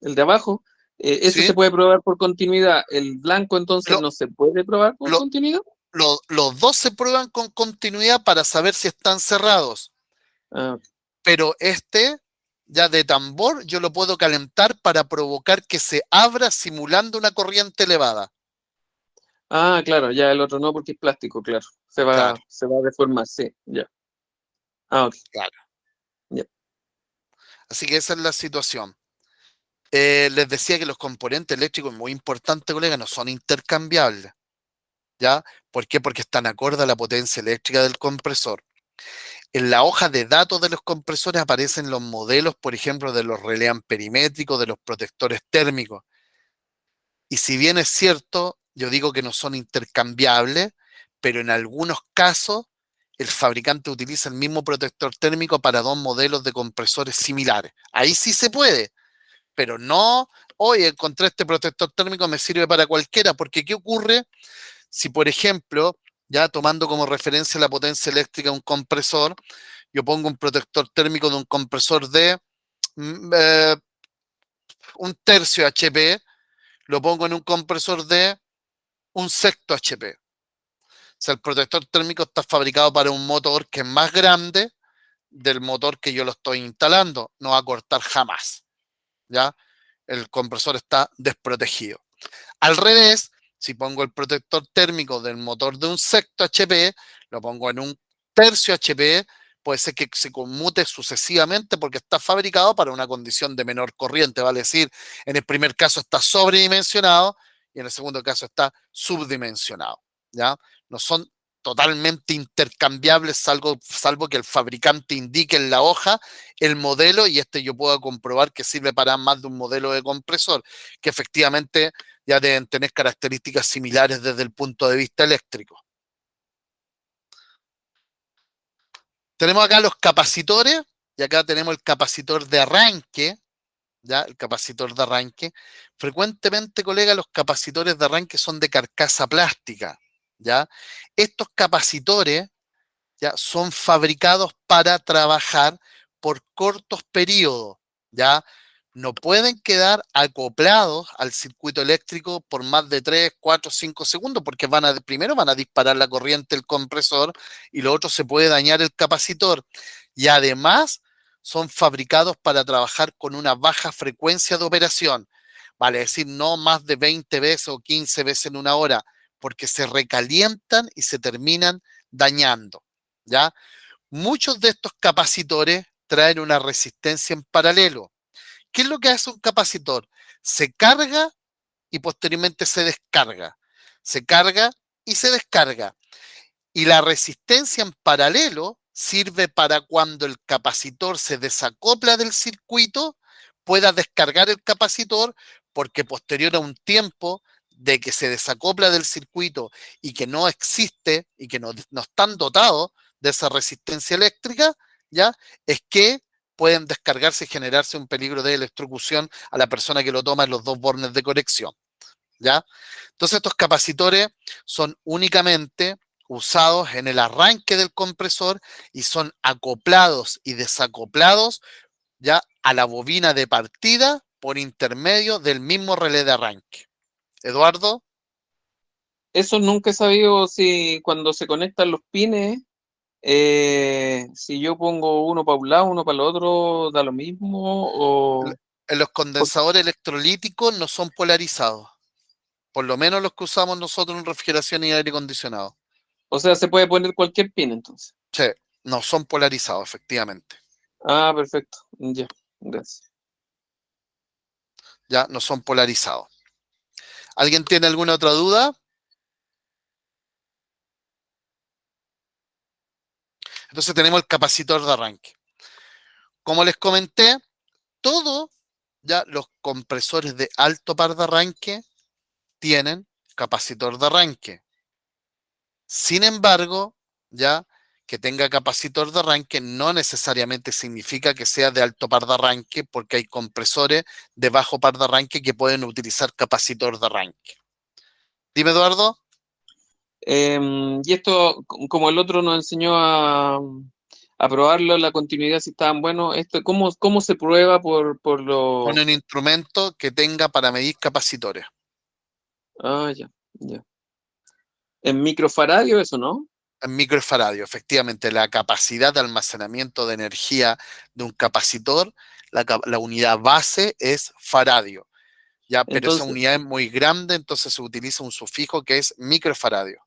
el de abajo, ese ¿Sí? se puede probar por continuidad. El blanco entonces Lo, no se puede probar por lo, continuidad. los dos se prueban con continuidad para saber si están cerrados, Ah, pero este ya de tambor yo lo puedo calentar para provocar que se abra simulando una corriente elevada. claro, ya el otro no porque es plástico, claro. Claro, Se va a deformar, sí, ya. Ok, claro. ya. Así que esa es la situación. Les decía que los componentes eléctricos, muy importante, colega, no son intercambiables. ¿Ya? ¿Por qué? Porque están acorde a la potencia eléctrica del compresor. En la hoja de datos de los compresores aparecen los modelos, por ejemplo, de los relés amperimétricos, de los protectores térmicos. Y si bien es cierto, yo digo que no son intercambiables, pero en algunos casos el fabricante utiliza el mismo protector térmico para dos modelos de compresores similares. Ahí sí se puede, pero no, oye, encontré este protector térmico, me sirve para cualquiera, porque ¿qué ocurre si, por ejemplo, ya tomando como referencia la potencia eléctrica de un compresor, yo pongo un protector térmico de un compresor de mm, eh, un tercio HP, lo pongo en un compresor de un sexto HP? O sea, el protector térmico está fabricado para un motor que es más grande del motor que yo lo estoy instalando. No va a cortar jamás, ¿ya? El compresor está desprotegido. Al revés, si pongo el protector térmico del motor de un sexto HP, lo pongo en un tercio HP, puede ser que se conmute sucesivamente porque está fabricado para una condición de menor corriente, vale decir, en el primer caso está sobredimensionado y en el segundo caso está subdimensionado, ¿ya? No son totalmente intercambiables, salvo que el fabricante indique en la hoja el modelo, y yo puedo comprobar que sirve para más de un modelo de compresor, que efectivamente ya deben tener características similares desde el punto de vista eléctrico. Tenemos acá los capacitores, y acá tenemos el capacitor de arranque, ¿ya? El capacitor de arranque. Frecuentemente, colega, los capacitores de arranque son de carcasa plástica, ¿ya? Estos capacitores, ¿ya?, son fabricados para trabajar por cortos periodos, ¿ya? No pueden quedar acoplados al circuito eléctrico por más de 3, 4, 5 segundos, porque primero van a disparar la corriente del compresor, y lo otro, se puede dañar el capacitor. Y además son fabricados para trabajar con una baja frecuencia de operación, vale decir, no más de 20 veces o 15 veces en una hora, porque se recalientan y se terminan dañando, ¿ya? Muchos de estos capacitores traen una resistencia en paralelo. ¿Qué es lo que hace un capacitor? Se carga y posteriormente se descarga. Se carga y se descarga. Y la resistencia en paralelo sirve para cuando el capacitor se desacopla del circuito, pueda descargar el capacitor, porque posterior a un tiempo de que se desacopla del circuito y que no existe y que no están dotados de esa resistencia eléctrica, ¿ya?, es que pueden descargarse y generarse un peligro de electrocución a la persona que lo toma en los dos bornes de conexión, ¿ya? Entonces, estos capacitores son únicamente usados en el arranque del compresor y son acoplados y desacoplados, ya, a la bobina de partida por intermedio del mismo relé de arranque. Eduardo. Eso nunca he sabido si cuando se conectan los pines, si yo pongo uno para un lado, uno para el otro, da lo mismo, o... En los condensadores electrolíticos no son polarizados, por lo menos los que usamos nosotros en refrigeración y aire acondicionado. O sea, se puede poner cualquier pin entonces. Sí, no son polarizados, efectivamente. Ah, perfecto. Ya, gracias. Ya no son polarizados. ¿Alguien tiene alguna otra duda? Entonces tenemos el capacitor de arranque. Como les comenté, todos ya los compresores de alto par de arranque tienen capacitor de arranque. Sin embargo, ya que tenga capacitor de arranque no necesariamente significa que sea de alto par de arranque, porque hay compresores de bajo par de arranque que pueden utilizar capacitor de arranque. Dime, Eduardo. Y esto, como el otro nos enseñó a probarlo, la continuidad, si estaban buenos, ¿cómo se prueba por lo...? Con un instrumento que tenga para medir capacitores. Ah, ya, ya. En microfaradio eso, ¿no? En microfaradio, efectivamente, la capacidad de almacenamiento de energía de un capacitor, la unidad base es faradio, ya, pero esa Entonces, unidad es muy grande, entonces se utiliza un sufijo que es microfaradio.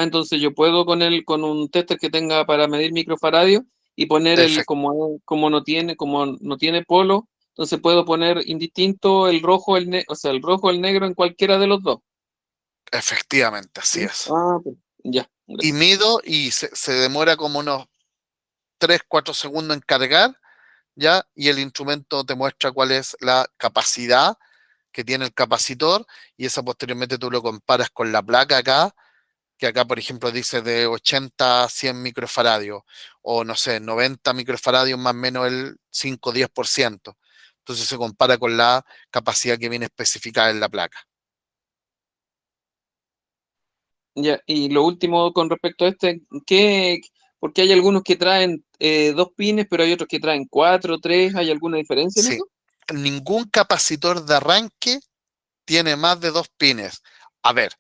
entonces yo puedo con un tester que tenga para medir microfaradio y poner como no tiene polo, entonces puedo poner indistinto el rojo, o sea, el rojo, el negro en cualquiera de los dos. Efectivamente, así ¿Sí? es. Pues, ya, Y gracias. mido y se demora como unos 3, 4 segundos en cargar, ¿ya? Y el instrumento te muestra cuál es la capacidad que tiene el capacitor, y esa posteriormente tú lo comparas con la placa acá, que acá, por ejemplo, dice de 80 a 100 microfaradios, o no sé, 90 microfaradios más o menos el 5-10%. Entonces se compara con la capacidad que viene especificada en la placa. Ya, y lo último con respecto a porque hay algunos que traen dos pines, pero hay otros que traen cuatro, tres, ¿hay alguna diferencia en Sí, eso? ningún capacitor de arranque tiene más de 2 pines. A ver,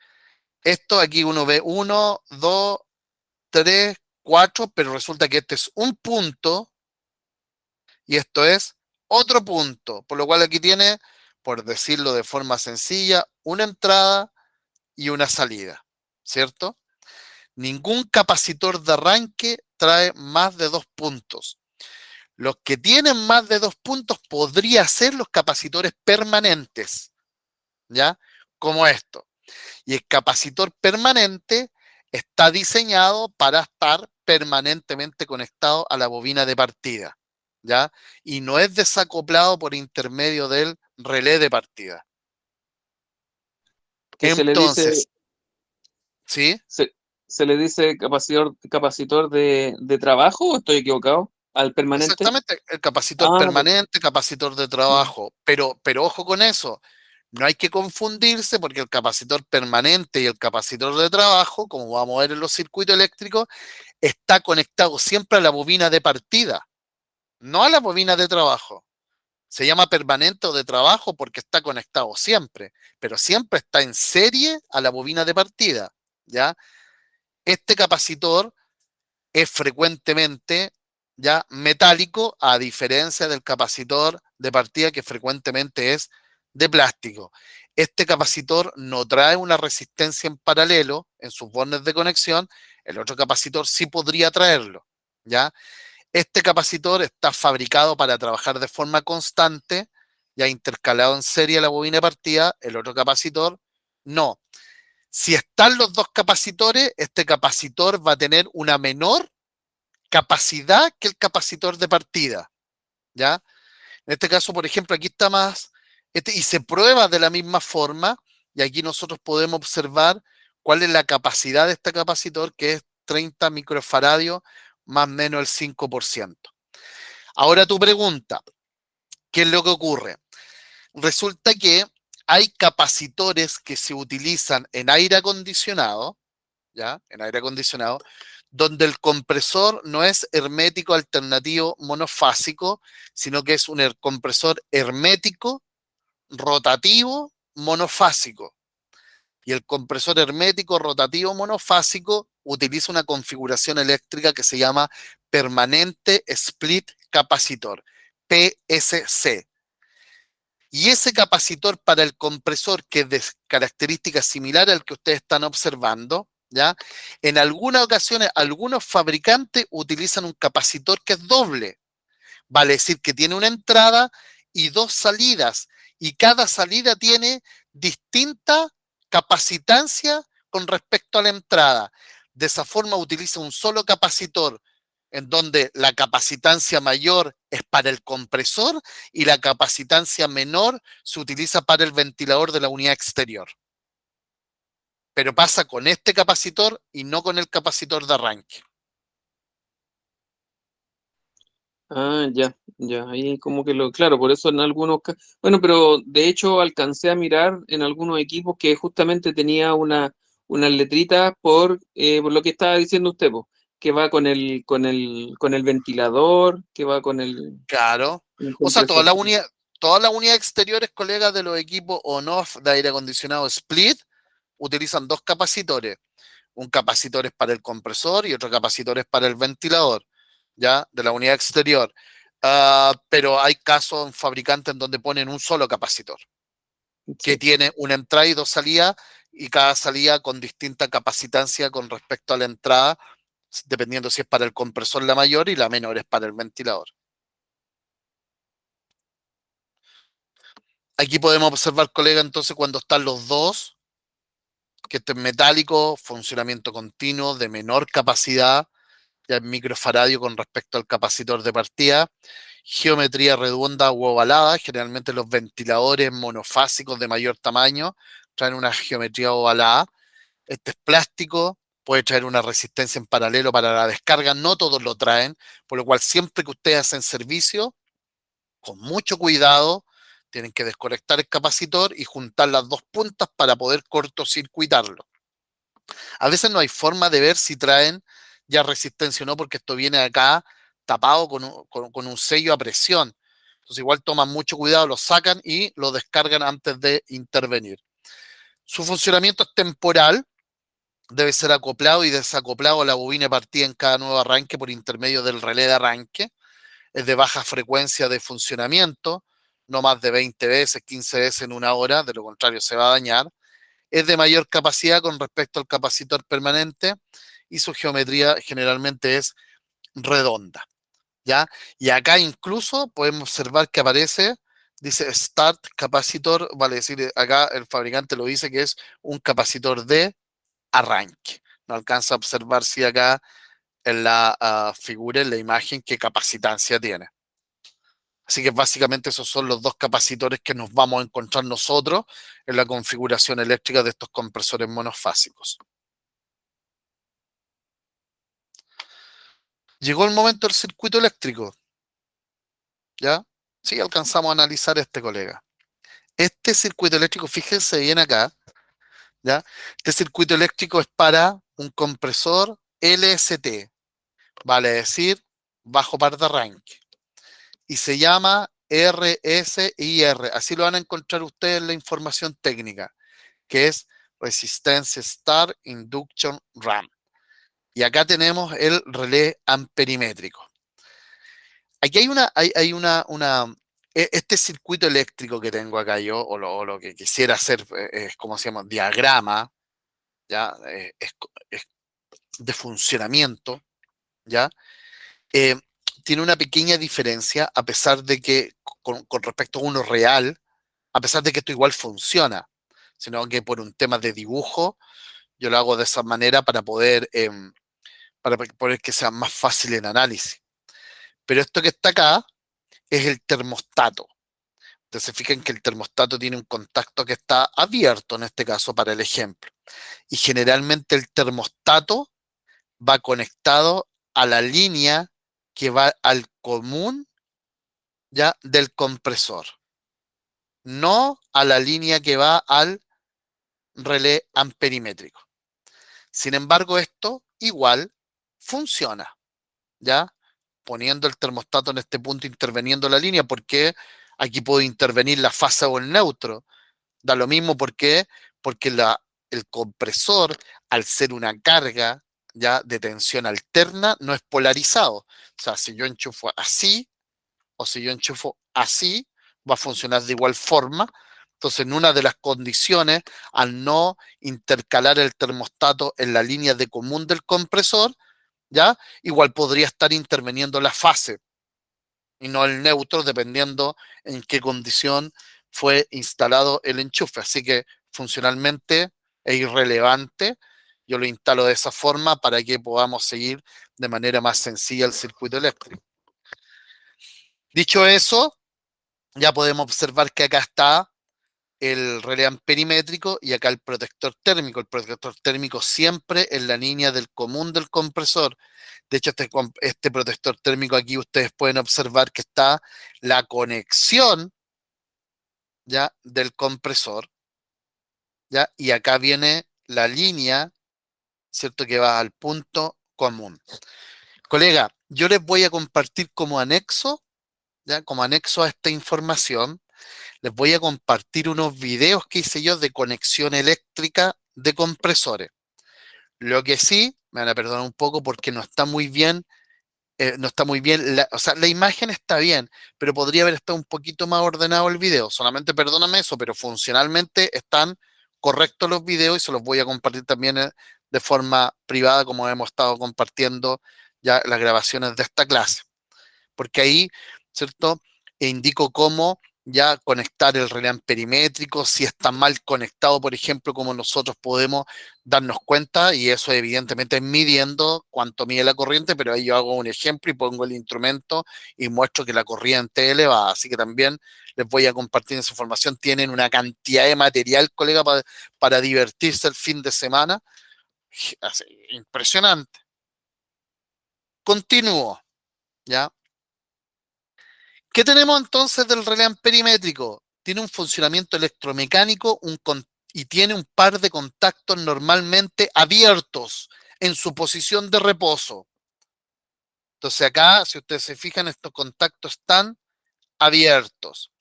esto aquí uno ve 1, 2, 3, 4, pero resulta que este es un punto y esto es otro punto, por lo cual aquí tiene, por decirlo de forma sencilla, una entrada y una salida, ¿cierto? Ningún capacitor de arranque trae más de 2 puntos. Los que tienen más de 2 puntos podría ser los capacitores permanentes, ¿ya? Como esto. Y el capacitor permanente está diseñado para estar permanentemente conectado a la bobina de partida, ¿ya? Y no es desacoplado por intermedio del relé de partida. Que se le dice, Entonces, ¿sí? se, se le dice capacitor de trabajo, ¿o estoy equivocado? ¿Al permanente? Exactamente, el capacitor Ah, permanente, capacitor de ya. trabajo, pero ojo con eso, no hay que confundirse porque el capacitor permanente y el capacitor de trabajo, como vamos a ver en los circuitos eléctricos, está conectado siempre a la bobina de partida, no a la bobina de trabajo. Se llama permanente o de trabajo porque está conectado siempre, pero siempre está en serie a la bobina de partida, ¿ya? Este capacitor es frecuentemente ya metálico, a diferencia del capacitor de partida que frecuentemente es de plástico. Este capacitor no trae una resistencia en paralelo en sus bornes de conexión, el otro capacitor sí podría traerlo, ¿ya? Este capacitor está fabricado para trabajar de forma constante, ya intercalado en serie a la bobina de partida, el otro capacitor no. Si están los dos capacitores, este capacitor va a tener una menor capacidad que el capacitor de partida, ¿ya? En este caso, por ejemplo, aquí está más, y se prueba de la misma forma, y aquí nosotros podemos observar cuál es la capacidad de este capacitor, que es 30 microfaradios, más o menos el 5%. Ahora tu pregunta, ¿qué es lo que ocurre? Resulta que hay capacitores que se utilizan en aire acondicionado, ¿ya? En aire acondicionado, donde el compresor no es hermético alternativo monofásico, sino que es un compresor hermético rotativo monofásico. Y el compresor hermético rotativo monofásico utiliza una configuración eléctrica que se llama permanente split capacitor, PSC. Y ese capacitor para el compresor, que es de características similares al que ustedes están observando, ¿ya? En algunas ocasiones, algunos fabricantes utilizan un capacitor que es doble. Vale decir que tiene una entrada y dos salidas. Y cada salida tiene distinta capacitancia con respecto a la entrada. De esa forma utiliza un solo capacitor en donde la capacitancia mayor es para el compresor y la capacitancia menor se utiliza para el ventilador de la unidad exterior. Pero pasa con este capacitor y no con el capacitor de arranque. Ah, ya, ya, ahí como que claro, por eso en algunos, bueno, pero de hecho alcancé a mirar en algunos equipos que justamente tenía una letrita por lo que estaba diciendo usted, po, que va con el ventilador, que va Claro. con el O sea, compresor. todas las unidades exteriores, colegas de los equipos on-off de aire acondicionado split, utilizan dos capacitores. Un capacitor es para el compresor y otro capacitor es para el ventilador, ¿ya? De la unidad exterior. Pero hay casos en fabricantes en donde ponen un solo capacitor, que Sí. tiene una entrada y dos salidas, y cada salida con distinta capacitancia con respecto a la entrada, dependiendo si es para el compresor la mayor y la menor es para el ventilador. Aquí podemos observar, colega, entonces cuando están los dos, que este es metálico, funcionamiento continuo, de menor capacidad, ya en microfaradio con respecto al capacitor de partida, geometría redonda u ovalada, generalmente los ventiladores monofásicos de mayor tamaño traen una geometría ovalada. Este es plástico, puede traer una resistencia en paralelo para la descarga, no todos lo traen, por lo cual siempre que ustedes hacen servicio, con mucho cuidado, tienen que desconectar el capacitor y juntar las dos puntas para poder cortocircuitarlo. A veces no hay forma de ver si traen ya resistencia o no, porque esto viene acá tapado con un sello a presión. Entonces igual toman mucho cuidado, lo sacan y lo descargan antes de intervenir. Su funcionamiento es temporal, debe ser acoplado y desacoplado a la bobina de partida en cada nuevo arranque por intermedio del relé de arranque. Es de baja frecuencia de funcionamiento, no más de 20 veces, 15 veces en una hora, de lo contrario se va a dañar. Es de mayor capacidad con respecto al capacitor permanente y su geometría generalmente es redonda, ¿ya? Y acá incluso podemos observar que aparece, dice Start Capacitor, vale decir, acá el fabricante lo dice que es un capacitor de arranque. No alcanza a observar si acá en la figura, en la imagen, qué capacitancia tiene. Así que básicamente esos son los dos capacitores que nos vamos a encontrar nosotros en la configuración eléctrica de estos compresores monofásicos. Llegó el momento del circuito eléctrico. ¿Ya? Sí, alcanzamos a analizar este, colega. Este circuito eléctrico, fíjense bien acá, ¿ya? Este circuito eléctrico es para un compresor LST, vale decir, bajo par de arranque. Y se llama RSIR. Así lo van a encontrar ustedes en la información técnica, que es Resistance Start Induction RAM. Y acá tenemos el relé amperimétrico. Aquí hay este circuito eléctrico que tengo acá yo, o lo que quisiera hacer, es como se llama, diagrama, ¿ya? Es de funcionamiento, ¿ya? Eh, Tiene una pequeña diferencia, a pesar de que, con respecto a uno real, a pesar de que esto igual funciona, sino que por un tema de dibujo, yo lo hago de esa manera para poder que sea más fácil en análisis. Pero esto que está acá es el termostato. Entonces se fijan que el termostato tiene un contacto que está abierto, en este caso, para el ejemplo. Y generalmente el termostato va conectado a la línea que va al común, ya, del compresor, no a la línea que va al relé amperimétrico. Sin embargo, esto igual funciona, ¿ya? Poniendo el termostato en este punto, interviniendo la línea, porque aquí puedo intervenir la fase o el neutro. Da lo mismo porque el compresor, al ser una carga, ya, de tensión alterna, no es polarizado. O sea, si yo enchufo así o si yo enchufo así, va a funcionar de igual forma. Entonces, en una de las condiciones, al no intercalar el termostato en la línea de común del compresor, ¿ya? Igual podría estar interviniendo la fase y no el neutro, dependiendo en qué condición fue instalado el enchufe. Así que funcionalmente es irrelevante. Yo lo instalo de esa forma para que podamos seguir de manera más sencilla el circuito eléctrico. Dicho eso, ya podemos observar que acá está el relé amperimétrico y acá el protector térmico. El protector térmico siempre en la línea del común del compresor. De hecho, este protector térmico aquí ustedes pueden observar que está la conexión, ¿ya?, del compresor, ¿ya? Y acá viene la línea, ¿cierto?, que va al punto común. Colega, yo les voy a compartir como anexo, ¿ya?, como anexo a esta información, les voy a compartir unos videos que hice yo de conexión eléctrica de compresores. Lo que sí, me van a perdonar un poco porque no está muy bien, o sea, la imagen está bien, pero podría haber estado un poquito más ordenado el video. Solamente perdóname eso, pero funcionalmente están correctos los videos y se los voy a compartir también de forma privada, como hemos estado compartiendo ya las grabaciones de esta clase. Porque ahí, ¿cierto? Indico cómo ya conectar el relé amperimétrico, si está mal conectado, por ejemplo, como nosotros podemos darnos cuenta, y eso evidentemente es midiendo cuánto mide la corriente, pero ahí yo hago un ejemplo y pongo el instrumento y muestro que la corriente es elevada. Así que también les voy a compartir esa información. Tienen una cantidad de material, colega, para divertirse el fin de semana. Así, impresionante. Continúo, ¿ya? ¿Qué tenemos entonces del relé amperimétrico? Tiene un funcionamiento electromecánico y tiene un par de contactos normalmente abiertos en su posición de reposo. Entonces acá, si ustedes se fijan, estos contactos están abiertos.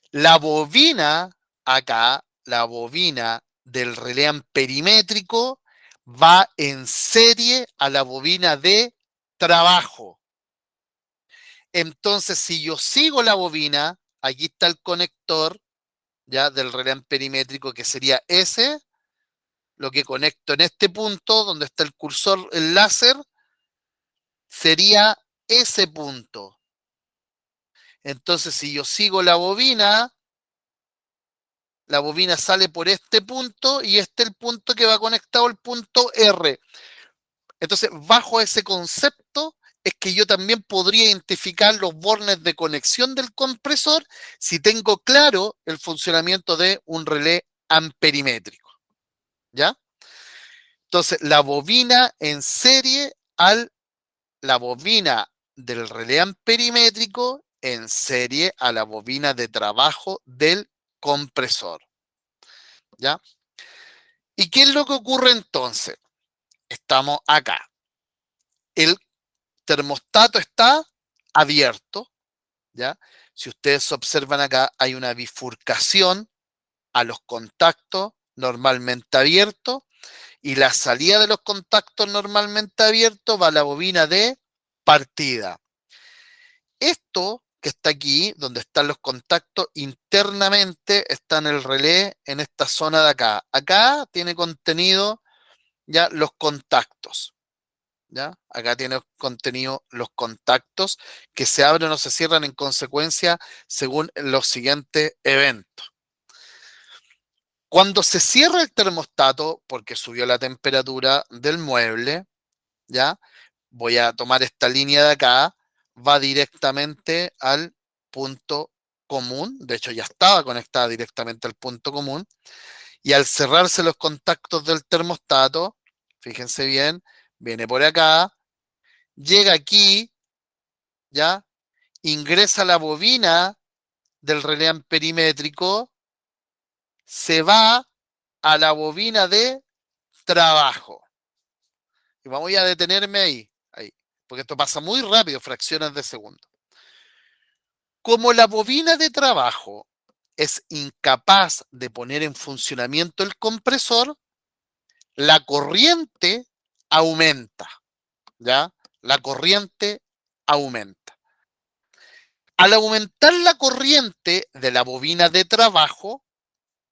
La bobina, acá, la bobina del relé amperimétrico va en serie a la bobina de trabajo. Entonces, si yo sigo la bobina, aquí está el conector, ya, del relé amperimétrico, que sería ese, lo que conecto en este punto donde está el cursor, el láser, sería ese punto. Entonces, si yo sigo la bobina la bobina sale por este punto y este es el punto que va conectado al punto R. Entonces, bajo ese concepto es que yo también podría identificar los bornes de conexión del compresor si tengo claro el funcionamiento de un relé amperimétrico. ¿Ya? Entonces, la bobina en serie la bobina del relé amperimétrico en serie a la bobina de trabajo del compresor. ¿Ya? ¿Y qué es lo que ocurre entonces? Estamos acá. El termostato está abierto, ¿ya? Si ustedes observan acá, hay una bifurcación a los contactos normalmente abiertos y la salida de los contactos normalmente abiertos va a la bobina de partida. Esto que está aquí, donde están los contactos, internamente está en el relé en esta zona de acá. Acá tiene contenido ya los contactos. ¿Ya? Acá tiene contenido los contactos que se abren o se cierran en consecuencia según los siguientes eventos. Cuando se cierra el termostato, porque subió la temperatura del mueble, ¿ya? Voy a tomar esta línea de acá, va directamente al punto común, de hecho ya estaba conectada directamente al punto común, y al cerrarse los contactos del termostato, fíjense bien, viene por acá, llega aquí, ¿ya? Ingresa la bobina del relé amperimétrico, se va a la bobina de trabajo. Y vamos a detenerme ahí, porque esto pasa muy rápido, fracciones de segundo. Como la bobina de trabajo es incapaz de poner en funcionamiento el compresor, la corriente aumenta, ¿ya? La corriente aumenta. Al aumentar la corriente de la bobina de trabajo,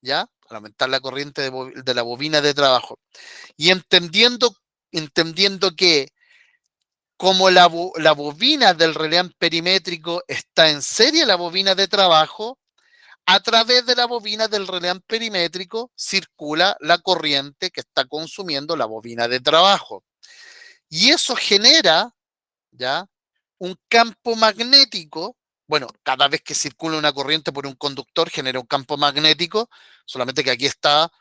¿ya? Al aumentar la corriente de la bobina de trabajo, y entendiendo que como la bobina del relé amperimétrico está en serie la bobina de trabajo, a través de la bobina del relé amperimétrico circula la corriente que está consumiendo la bobina de trabajo. Y eso genera, ¿ya? Un campo magnético. Bueno, cada vez que circula una corriente por un conductor genera un campo magnético, solamente que aquí está,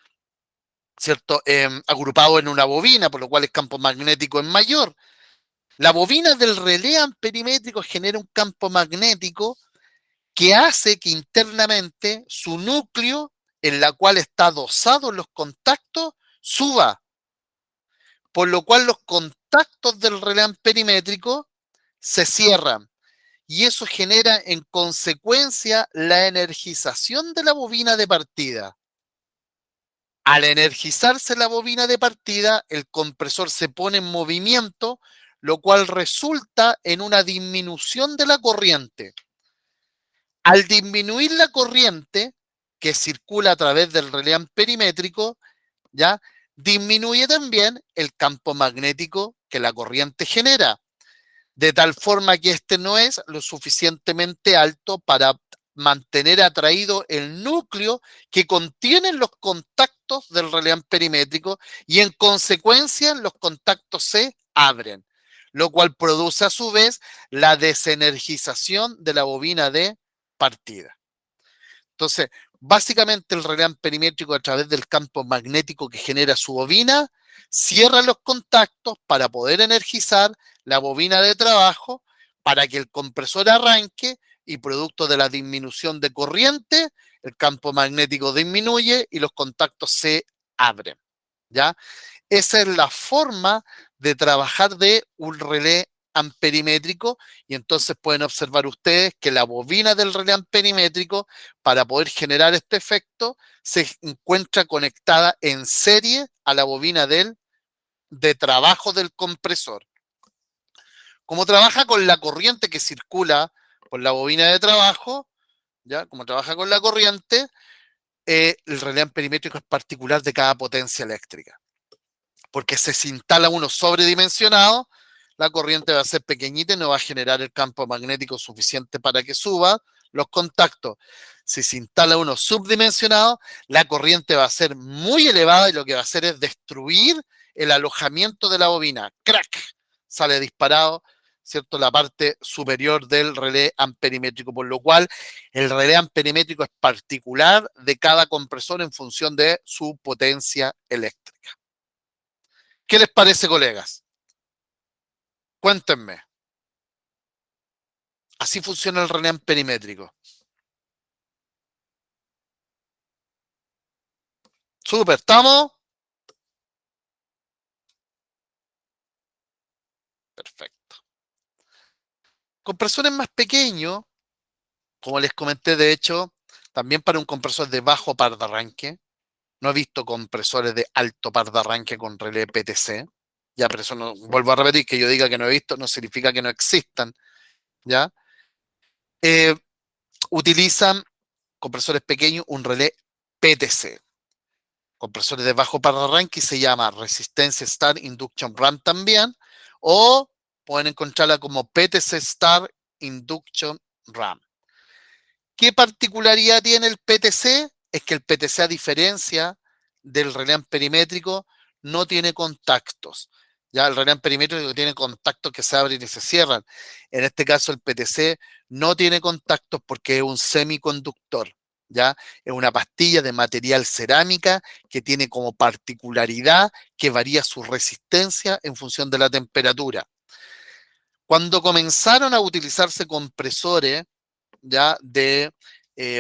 ¿cierto? Agrupado en una bobina, por lo cual el campo magnético es mayor. La bobina del relé amperimétrico genera un campo magnético que hace que internamente su núcleo, en la cual está dosado los contactos, suba, por lo cual los contactos del relé amperimétrico se cierran. Y eso genera en consecuencia la energización de la bobina de partida. Al energizarse la bobina de partida, el compresor se pone en movimiento, lo cual resulta en una disminución de la corriente. Al disminuir la corriente que circula a través del relé amperimétrico, ¿ya? Disminuye también el campo magnético que la corriente genera, de tal forma que este no es lo suficientemente alto para mantener atraído el núcleo que contienen los contactos del relé amperimétrico y en consecuencia los contactos se abren, lo cual produce a su vez la desenergización de la bobina de partida. Entonces, básicamente el relé amperimétrico a través del campo magnético que genera su bobina cierra los contactos para poder energizar la bobina de trabajo para que el compresor arranque y producto de la disminución de corriente, el campo magnético disminuye y los contactos se abren, ¿ya? Esa es la forma de trabajar de un relé amperimétrico y entonces pueden observar ustedes que la bobina del relé amperimétrico, para poder generar este efecto, se encuentra conectada en serie a la bobina de trabajo del compresor. Como trabaja con la corriente que circula por la bobina de trabajo, ¿ya? Como trabaja con la corriente, el relé amperimétrico es particular de cada potencia eléctrica. Porque si se instala uno sobredimensionado, la corriente va a ser pequeñita y no va a generar el campo magnético suficiente para que suba los contactos. Si se instala uno subdimensionado, la corriente va a ser muy elevada y lo que va a hacer es destruir el alojamiento de la bobina. ¡Crack! Sale disparado, ¿cierto? La parte superior del relé amperimétrico, por lo cual el relé amperimétrico es particular de cada compresor en función de su potencia eléctrica. ¿Qué les parece, colegas? Cuéntenme. Así funciona el relé amperimétrico. Súper, ¿estamos? Perfecto. Compresores más pequeños, como les comenté, de hecho, también para un compresor de bajo par de arranque. No he visto compresores de alto par de arranque con relé PTC. Ya, pero eso no, vuelvo a repetir, que yo diga que no he visto, no significa que no existan. ¿Ya? Eh, Utilizan compresores pequeños un relé PTC. Compresores de bajo par de arranque y se llama Resistance Star Induction Ramp también. O pueden encontrarla como PTC Star Induction Ramp. ¿Qué particularidad tiene el PTC? Es que el PTC, a diferencia del relé amperimétrico, no tiene contactos. Ya el relé amperimétrico tiene contactos que se abren y se cierran. En este caso, el PTC no tiene contactos porque es un semiconductor. ¿Ya? Es una pastilla de material cerámica que tiene como particularidad que varía su resistencia en función de la temperatura. Cuando comenzaron a utilizarse compresores, ¿ya?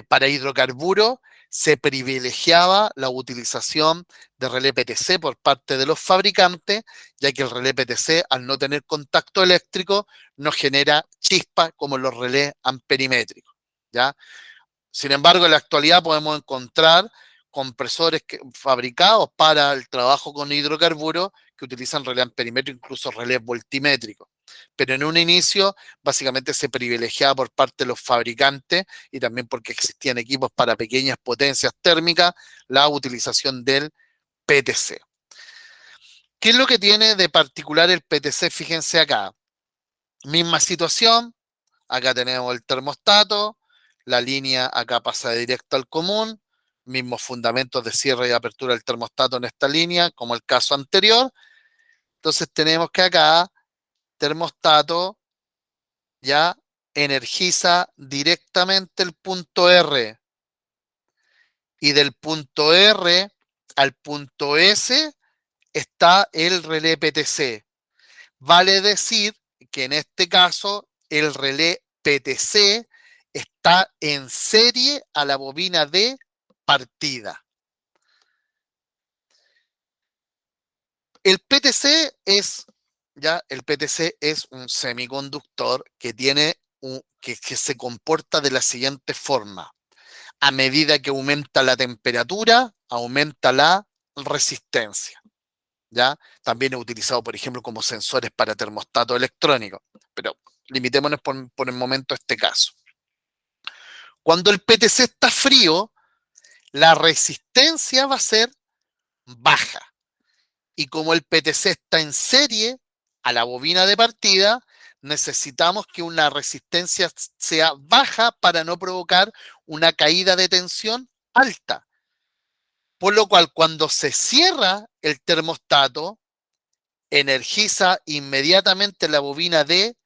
Para hidrocarburos, se privilegiaba la utilización de relé PTC por parte de los fabricantes, ya que el relé PTC, al no tener contacto eléctrico, no genera chispa como los relés amperimétricos, ¿ya? Sin embargo, en la actualidad podemos encontrar compresores fabricados para el trabajo con hidrocarburos que utilizan relé amperimétrico, incluso relés voltimétricos. Pero en un inicio, básicamente se privilegiaba por parte de los fabricantes y también porque existían equipos para pequeñas potencias térmicas, la utilización del PTC. ¿Qué es lo que tiene de particular el PTC? Fíjense acá. Misma situación, acá tenemos el termostato, la línea acá pasa directo al común, mismos fundamentos de cierre y apertura del termostato en esta línea, como el caso anterior. Entonces tenemos que acá, termostato ya energiza directamente el punto R. Y del punto R al punto S está el relé PTC. Vale decir que en este caso el relé PTC está en serie a la bobina de partida. El PTC es un semiconductor que que se comporta de la siguiente forma. A medida que aumenta la temperatura, aumenta la resistencia. ¿Ya? También es utilizado, por ejemplo, como sensores para termostato electrónico, pero limitémonos por el momento a este caso. Cuando el PTC está frío, la resistencia va a ser baja. Y como el PTC está en serie a la bobina de partida, necesitamos que una resistencia sea baja para no provocar una caída de tensión alta. Por lo cual, cuando se cierra el termostato, energiza inmediatamente la bobina de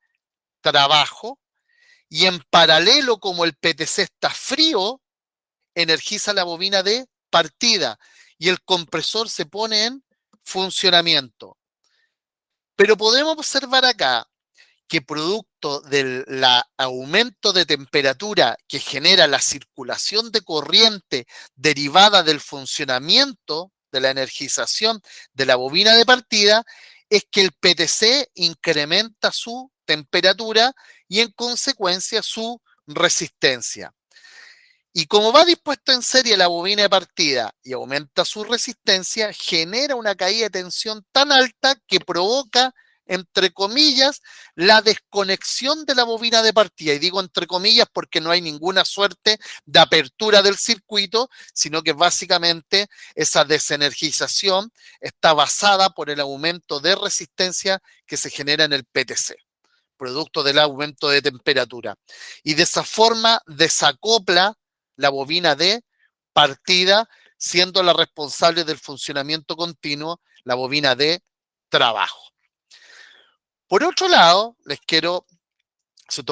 trabajo y en paralelo, como el PTC está frío, energiza la bobina de partida y el compresor se pone en funcionamiento. Pero podemos observar acá que producto del aumento de temperatura que genera la circulación de corriente derivada del funcionamiento de la energización de la bobina de partida, es que el PTC incrementa su temperatura y en consecuencia su resistencia. Y como va dispuesto en serie la bobina de partida y aumenta su resistencia, genera una caída de tensión tan alta que provoca, entre comillas, la desconexión de la bobina de partida. Y digo entre comillas porque no hay ninguna suerte de apertura del circuito, sino que básicamente esa desenergización está basada por el aumento de resistencia que se genera en el PTC, producto del aumento de temperatura. Y de esa forma desacopla la bobina de partida, siendo la responsable del funcionamiento continuo la bobina de trabajo. Por otro lado, les quiero,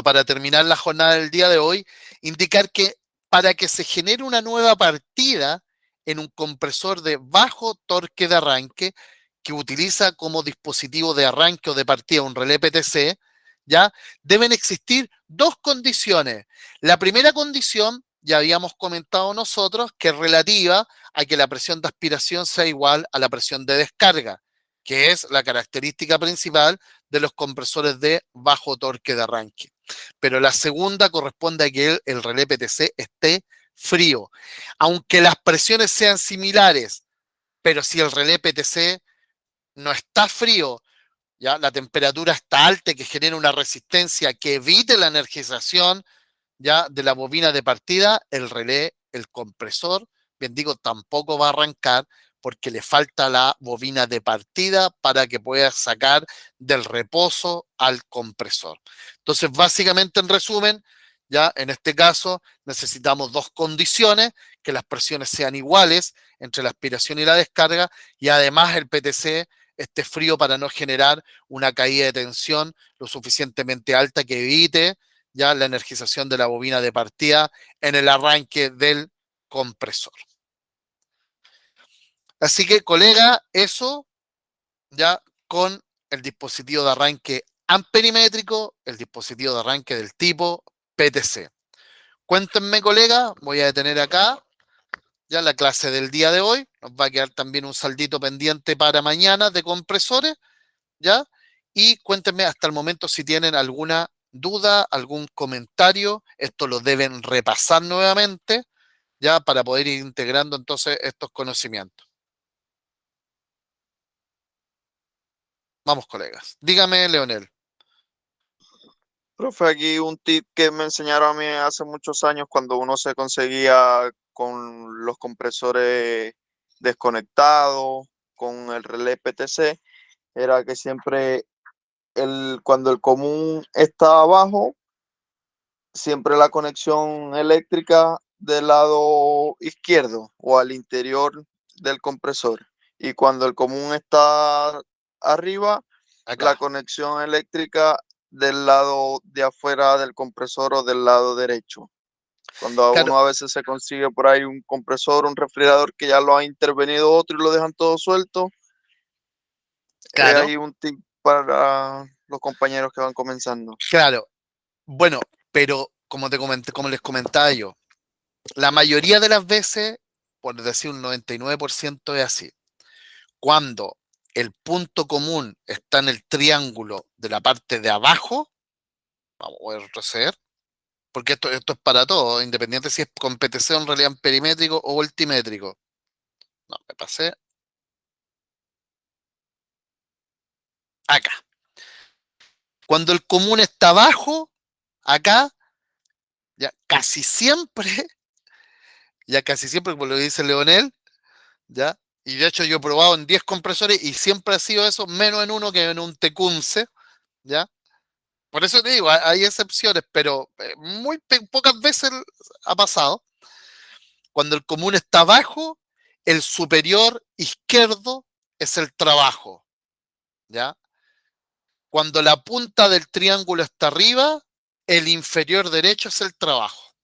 para terminar la jornada del día de hoy, indicar que para que se genere una nueva partida en un compresor de bajo torque de arranque que utiliza como dispositivo de arranque o de partida un relé PTC, ¿ya? Deben existir dos condiciones. La primera condición, ya habíamos comentado nosotros, que es relativa a que la presión de aspiración sea igual a la presión de descarga, que es la característica principal de los compresores de bajo torque de arranque. Pero la segunda corresponde a que el relé PTC esté frío. Aunque las presiones sean similares, pero si el relé PTC no está frío, ¿ya? La temperatura está alta, que genera una resistencia que evite la energización, ¿ya? De la bobina de partida, el relé, el compresor, bien digo, tampoco va a arrancar porque le falta la bobina de partida para que pueda sacar del reposo al compresor. Entonces, básicamente, en resumen, ya en este caso necesitamos dos condiciones: que las presiones sean iguales entre la aspiración y la descarga, y además el PTC esté frío para no generar una caída de tensión lo suficientemente alta que evite ya la energización de la bobina de partida en el arranque del compresor. Así que, colega, eso ya con el dispositivo de arranque amperimétrico, el dispositivo de arranque del tipo PTC. Cuéntenme, colega, voy a detener acá ya la clase del día de hoy. Nos va a quedar también un saldito pendiente para mañana de compresores, ¿ya? Y cuéntenme hasta el momento si tienen alguna duda, algún comentario. Esto lo deben repasar nuevamente, ya, para poder ir integrando entonces estos conocimientos. Vamos, colegas. Dígame, Leonel. Profe, aquí un tip que me enseñaron a mí hace muchos años cuando uno se conseguía con los compresores desconectados, con el relé PTC, era que siempre cuando el común está abajo, siempre la conexión eléctrica del lado izquierdo o al interior del compresor. Y cuando el común está arriba, Acá. la conexión eléctrica del lado de afuera del compresor o del lado derecho. Cuando Claro. uno a veces se consigue por ahí un compresor, un refrigerador que ya lo ha intervenido otro y lo dejan todo suelto, Claro. hay un tip para los compañeros que van comenzando. Claro. Bueno, pero como les comentaba yo, la mayoría de las veces, por decir un 99%, es así. Cuando el punto común está en el triángulo de la parte de abajo, vamos a retroceder, porque esto es para todo, independiente si es con PTC en realidad perimétrico o voltimétrico. No, me pasé. Acá. Cuando el común está abajo, acá, ya casi siempre, como lo dice Leonel, ¿ya? Y de hecho yo he probado en 10 compresores y siempre ha sido eso, menos en uno que en un Tecunce, ¿ya? Por eso te digo, hay excepciones, pero muy pocas veces ha pasado. Cuando el común está abajo, el superior izquierdo es el trabajo, ¿ya? Cuando la punta del triángulo está arriba, el inferior derecho es el trabajo,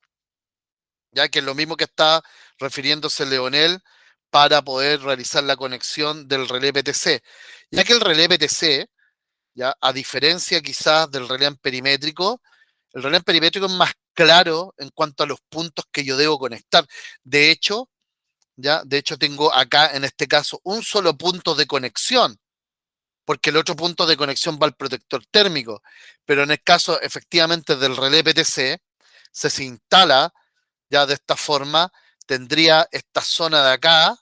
ya que es lo mismo que está refiriéndose Leonel para poder realizar la conexión del relé PTC, ya que el relé PTC, ya, a diferencia quizás del relé amperimétrico, el relé amperimétrico es más claro en cuanto a los puntos que yo debo conectar. De hecho, tengo acá en este caso un solo punto de conexión, porque el otro punto de conexión va al protector térmico, pero en el caso efectivamente del relé PTC, se instala ya de esta forma, tendría esta zona de acá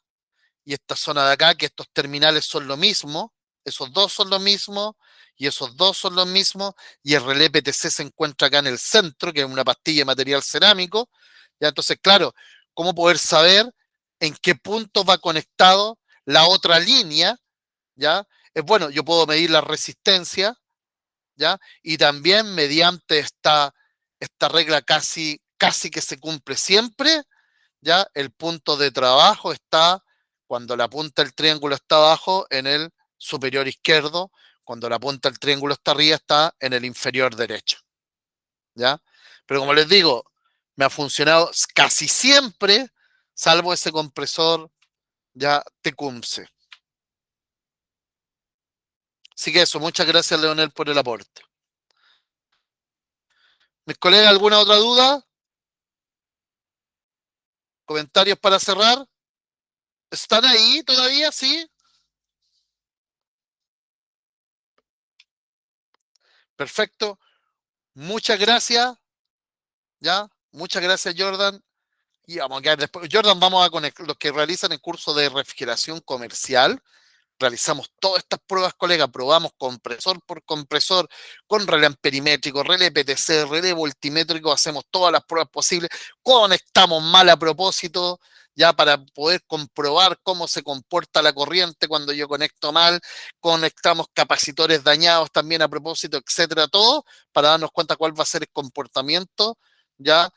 y esta zona de acá, que estos terminales son lo mismo, esos dos son lo mismo, y esos dos son los mismos, y el relé PTC se encuentra acá en el centro, que es una pastilla de material cerámico. Ya, entonces, claro, ¿cómo poder saber en qué punto va conectado la otra línea? ¿Ya? Es bueno, yo puedo medir la resistencia, ¿ya? Y también mediante esta regla casi casi que se cumple siempre, ya el punto de trabajo está cuando la punta del triángulo está abajo en el superior izquierdo, cuando la punta del triángulo está arriba está en el inferior derecho, ¿ya? Pero como les digo, me ha funcionado casi siempre, salvo ese compresor ya Tecumseh. Así que eso, muchas gracias, Leonel, por el aporte. Mis colegas, ¿alguna otra duda? ¿Comentarios para cerrar? ¿Están ahí todavía? ¿Sí? Perfecto. Muchas gracias. ¿Ya? Muchas gracias, Jordan. Y vamos a quedar después. Jordan, vamos a conectar los que realizan el curso de refrigeración comercial. Realizamos todas estas pruebas, colegas, probamos compresor por compresor, con relé amperimétrico, relé PTC, relé voltimétrico, hacemos todas las pruebas posibles, conectamos mal a propósito, ya para poder comprobar cómo se comporta la corriente cuando yo conecto mal, conectamos capacitores dañados también a propósito, etcétera, todo, para darnos cuenta cuál va a ser el comportamiento, ya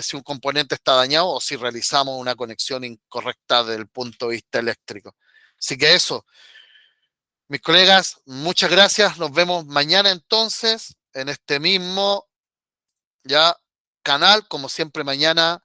si un componente está dañado o si realizamos una conexión incorrecta desde el punto de vista eléctrico. Así que eso, mis colegas, muchas gracias. Nos vemos mañana entonces en este mismo ya canal, como siempre mañana